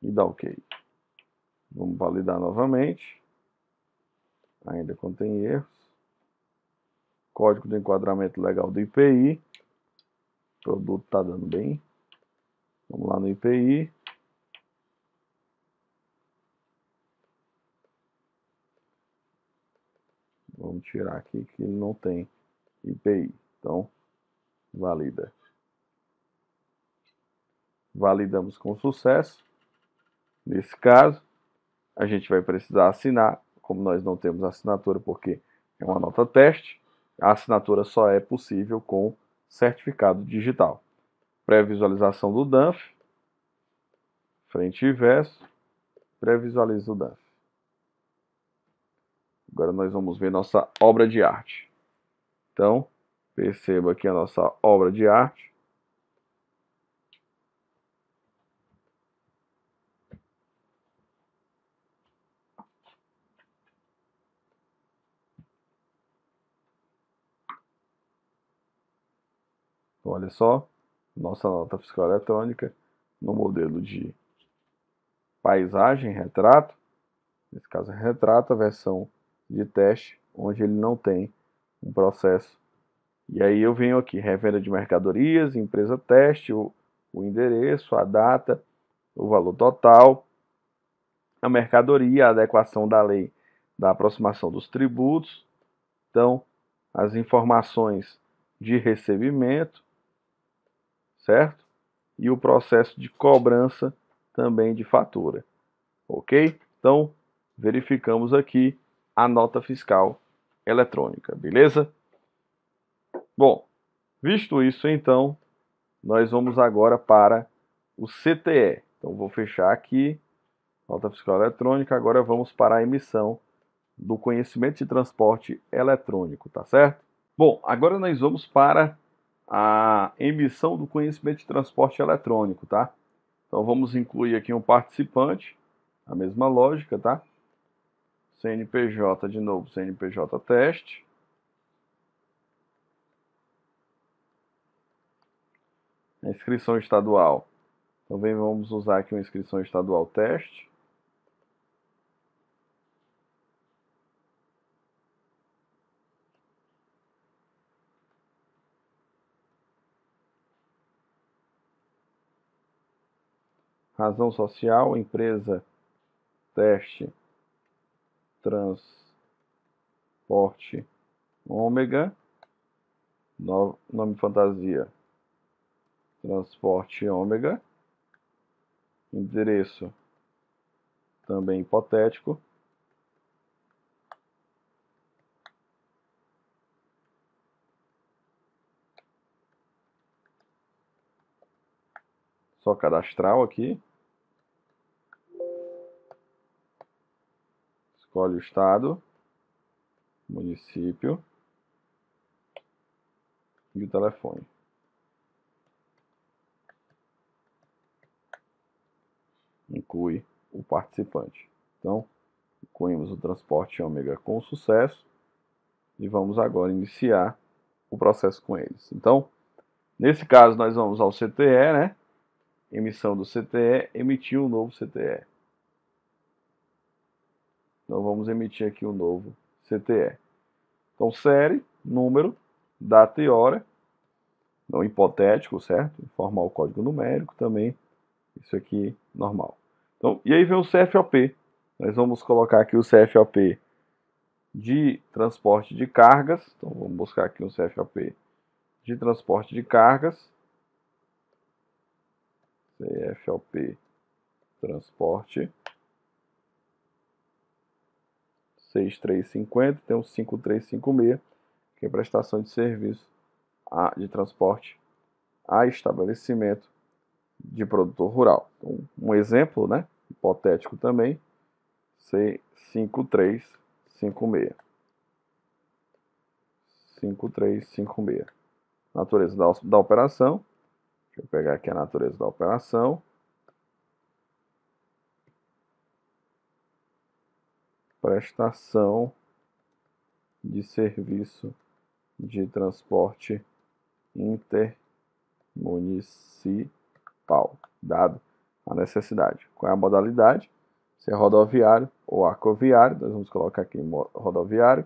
E dá OK. Vamos validar novamente. Ainda contém erros. Código do enquadramento legal do IPI. O produto está dando bem. Vamos lá no IPI. Vamos tirar aqui que ele não tem IPI. Então, valida. Validamos com sucesso. Nesse caso, a gente vai precisar assinar. Como nós não temos assinatura porque é uma nota teste, a assinatura só é possível com certificado digital. Pré-visualização do DANF. Frente e verso. Pré-visualiza o DANF. Agora nós vamos ver nossa obra de arte. Então, perceba aqui a nossa obra de arte. Olha só, nossa nota fiscal eletrônica no modelo de paisagem, retrato. Nesse caso é retrato, a versão de teste, onde ele não tem um processo. E aí eu venho aqui, revenda de mercadorias, empresa teste, o endereço, a data, o valor total, a mercadoria, a adequação da lei da aproximação dos tributos. Então, as informações de recebimento, certo? E o processo de cobrança também de fatura. Ok? Então, verificamos aqui a nota fiscal eletrônica, beleza? Bom, visto isso, então, nós vamos agora para o CTE. Então, vou fechar aqui, nota fiscal eletrônica, agora vamos para a emissão do conhecimento de transporte eletrônico, tá certo? Bom, agora nós vamos para a emissão do conhecimento de transporte eletrônico, tá? Então vamos incluir aqui um participante, a mesma lógica, tá? CNPJ de novo, CNPJ teste. A inscrição estadual. Também vamos usar aqui uma inscrição estadual teste. Razão social, empresa teste transporte ômega. Nome fantasia transporte ômega. Endereço também hipotético. Só cadastral aqui. Escolhe o estado, município e o telefone. Inclui o participante. Então, incluímos o transporte ômega com sucesso e vamos agora iniciar o processo com eles. Então, nesse caso, nós vamos ao CTE, né? Emissão do CTE, emitir um novo CTE. Então, vamos emitir aqui um novo CTE. Então, série, número, data e hora, não hipotético, certo? Informar o código numérico também, isso aqui normal. Então, e aí vem o CFOP. Nós vamos colocar aqui o CFOP de transporte de cargas. Então, vamos buscar aqui um CFOP de transporte de cargas. CFOP transporte 6350, tem um 5356, que é prestação de serviço de transporte a estabelecimento de produtor rural. Então, um exemplo, né, hipotético também, C5356. 5356. Natureza da operação. Deixa eu pegar aqui a natureza da operação. Prestação de serviço de transporte intermunicipal, dado a necessidade. Qual é a modalidade? Se é rodoviário ou aquaviário, nós vamos colocar aqui rodoviário.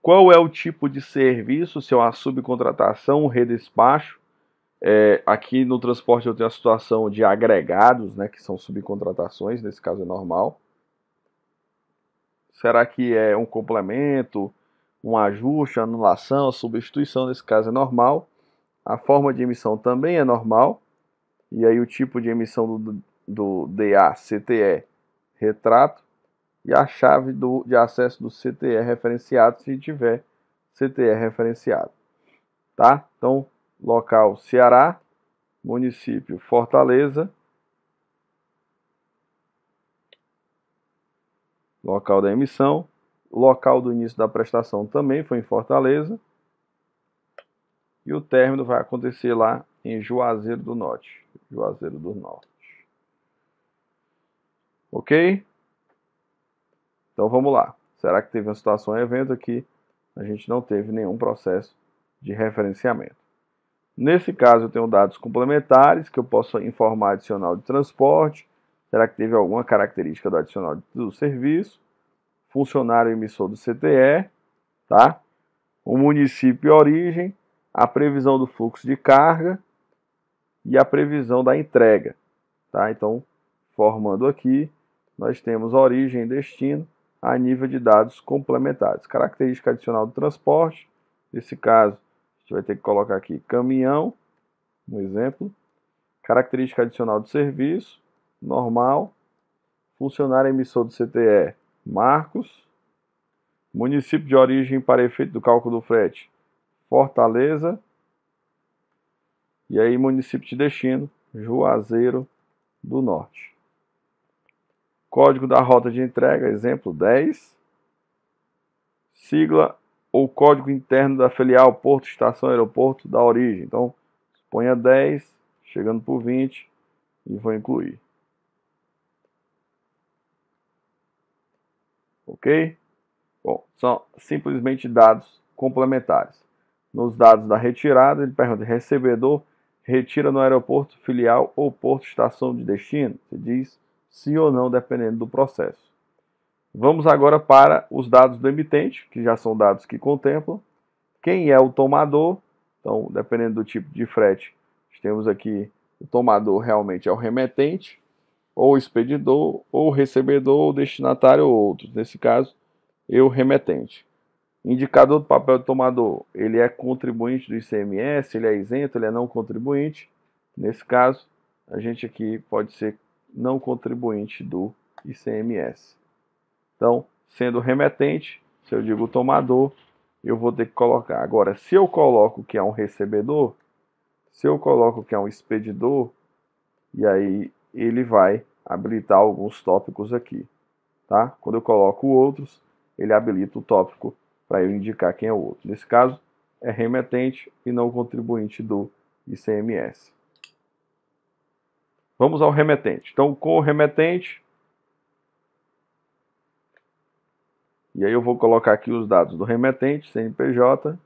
Qual é o tipo de serviço? Se é uma subcontratação, um redespacho. Aqui no transporte eu tenho a situação de agregados, né, que são subcontratações, nesse caso é normal. Será que é um complemento, um ajuste, anulação, substituição? Nesse caso é normal. A forma de emissão também é normal. E aí o tipo de emissão do DA-CTE, retrato. E a chave de acesso do CTE referenciado, se tiver CTE referenciado. Tá? Então, local Ceará, município Fortaleza. Local da emissão. O local do início da prestação também foi em Fortaleza. E o término vai acontecer lá em Juazeiro do Norte. Juazeiro do Norte. Ok? Então vamos lá. Será que teve uma situação evento aqui? A gente não teve nenhum processo de referenciamento. Nesse caso eu tenho dados complementares que eu posso informar adicional de transporte. Será que teve alguma característica do adicional do serviço? Funcionário emissor do CTE, tá? O município e origem, a previsão do fluxo de carga e a previsão da entrega, tá? Então, formando aqui, nós temos origem e destino a nível de dados complementares. Característica adicional do transporte, nesse caso, a gente vai ter que colocar aqui caminhão, um exemplo. Característica adicional do serviço, normal. Funcionário emissor do CTE, Marcos. Município de origem para efeito do cálculo do frete, Fortaleza. E aí, município de destino, Juazeiro do Norte. Código da rota de entrega, exemplo 10. Sigla ou código interno da filial, porto, estação, aeroporto da origem. Então, ponha 10, chegando por 20 e vou incluir. Ok? Bom, são simplesmente dados complementares. Nos dados da retirada, ele pergunta: recebedor retira no aeroporto, filial ou porto, estação de destino? Você diz sim ou não, dependendo do processo. Vamos agora para os dados do emitente, que já são dados que contemplam quem é o tomador. Então, dependendo do tipo de frete, temos aqui o tomador realmente é o remetente, ou o expedidor, ou o recebedor, ou o destinatário, ou outros. Nesse caso, eu, remetente. Indicador do papel do tomador, ele é contribuinte do ICMS, ele é isento, ele é não contribuinte. Nesse caso, a gente aqui pode ser não contribuinte do ICMS. Então, sendo remetente, se eu digo tomador, eu vou ter que colocar. Agora, se eu coloco que é um recebedor, se eu coloco que é um expedidor, e aí ele vai habilitar alguns tópicos aqui, tá? Quando eu coloco outros, ele habilita o tópico para eu indicar quem é o outro. Nesse caso, é remetente e não contribuinte do ICMS. Vamos ao remetente. Então, com o remetente, e aí eu vou colocar aqui os dados do remetente, CNPJ.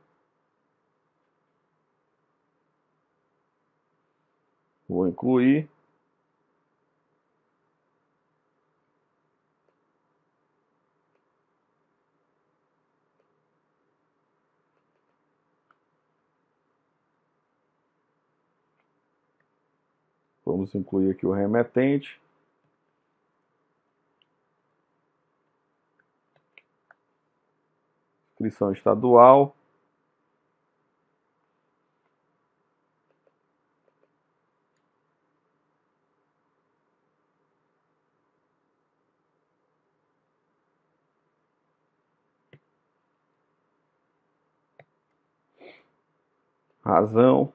Vou incluir. Vamos incluir aqui o remetente. Inscrição estadual. Razão.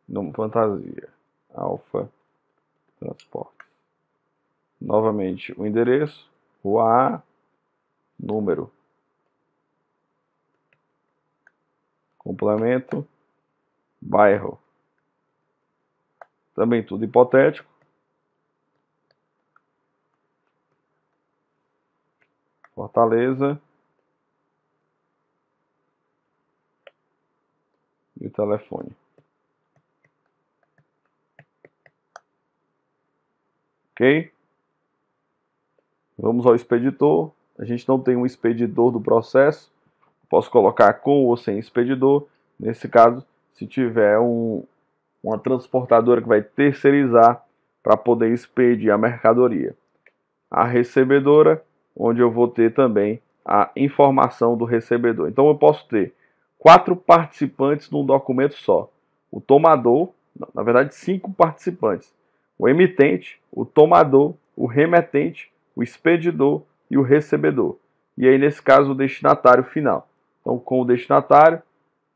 Nome fantasia. Alfa Transporte. Novamente o endereço. Rua A. Número. Complemento. Bairro. Também tudo hipotético. Fortaleza. E o telefone. Ok? Vamos ao expeditor. A gente não tem um expedidor do processo. Posso colocar com ou sem expedidor. Nesse caso, se tiver uma transportadora que vai terceirizar para poder expedir a mercadoria. A recebedora, onde eu vou ter também a informação do recebedor. Então eu posso ter 4 participantes num documento só. O tomador, na verdade 5 participantes. O emitente, o tomador, o remetente, o expedidor e o recebedor. E aí nesse caso o destinatário final. Então com o destinatário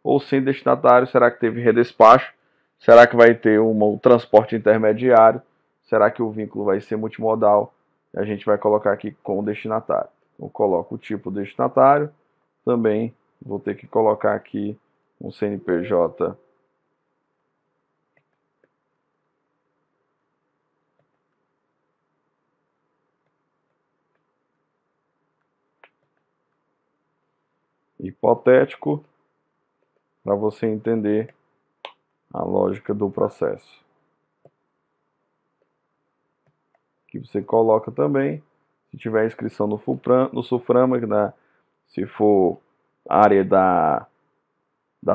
ou sem destinatário, será que teve redespacho? Será que vai ter um transporte intermediário? Será que o vínculo vai ser multimodal? A gente vai colocar aqui com o destinatário. Eu coloco o tipo destinatário. Também vou ter que colocar aqui um CNPJ hipotético para você entender a lógica do processo. Que você coloca também, se tiver inscrição no SUFRAMA, se for área da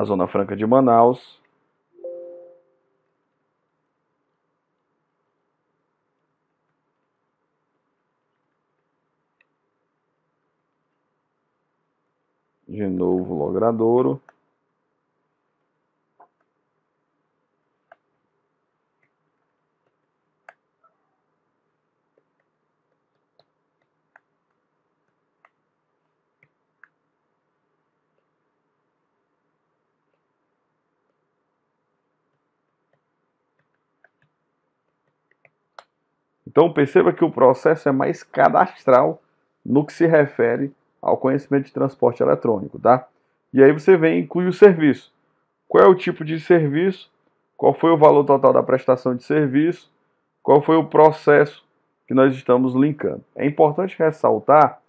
Zona Franca de Manaus. De novo, logradouro. Então perceba que o processo é mais cadastral no que se refere ao conhecimento de transporte eletrônico, tá? E aí você vem e inclui o serviço. Qual é o tipo de serviço? Qual foi o valor total da prestação de serviço? Qual foi o processo que nós estamos linkando? É importante ressaltar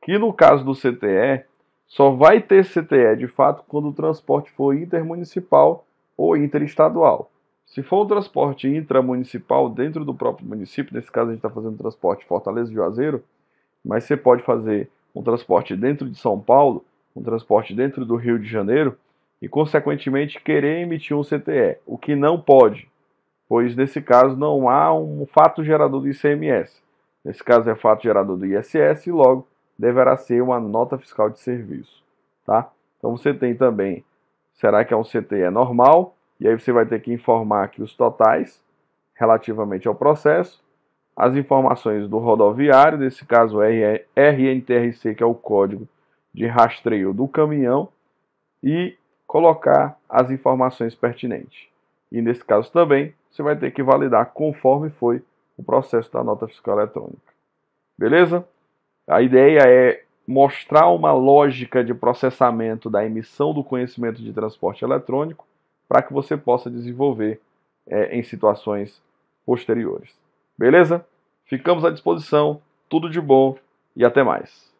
que no caso do CTE, só vai ter CTE de fato quando o transporte for intermunicipal ou interestadual. Se for um transporte intramunicipal dentro do próprio município, nesse caso a gente está fazendo transporte Fortaleza e Juazeiro, mas você pode fazer um transporte dentro de São Paulo, um transporte dentro do Rio de Janeiro e, consequentemente, querer emitir um CTE, o que não pode, pois nesse caso não há um fato gerador do ICMS. Nesse caso é fato gerador do ISS e logo deverá ser uma nota fiscal de serviço, tá? Então você tem também, será que é um CTE normal? E aí você vai ter que informar aqui os totais relativamente ao processo, as informações do rodoviário, nesse caso RNTRC, que é o código de rastreio do caminhão, e colocar as informações pertinentes. E nesse caso também, você vai ter que validar conforme foi o processo da nota fiscal eletrônica. Beleza? A ideia é mostrar uma lógica de processamento da emissão do conhecimento de transporte eletrônico para que você possa desenvolver em situações posteriores. Beleza? Ficamos à disposição. Tudo de bom e até mais.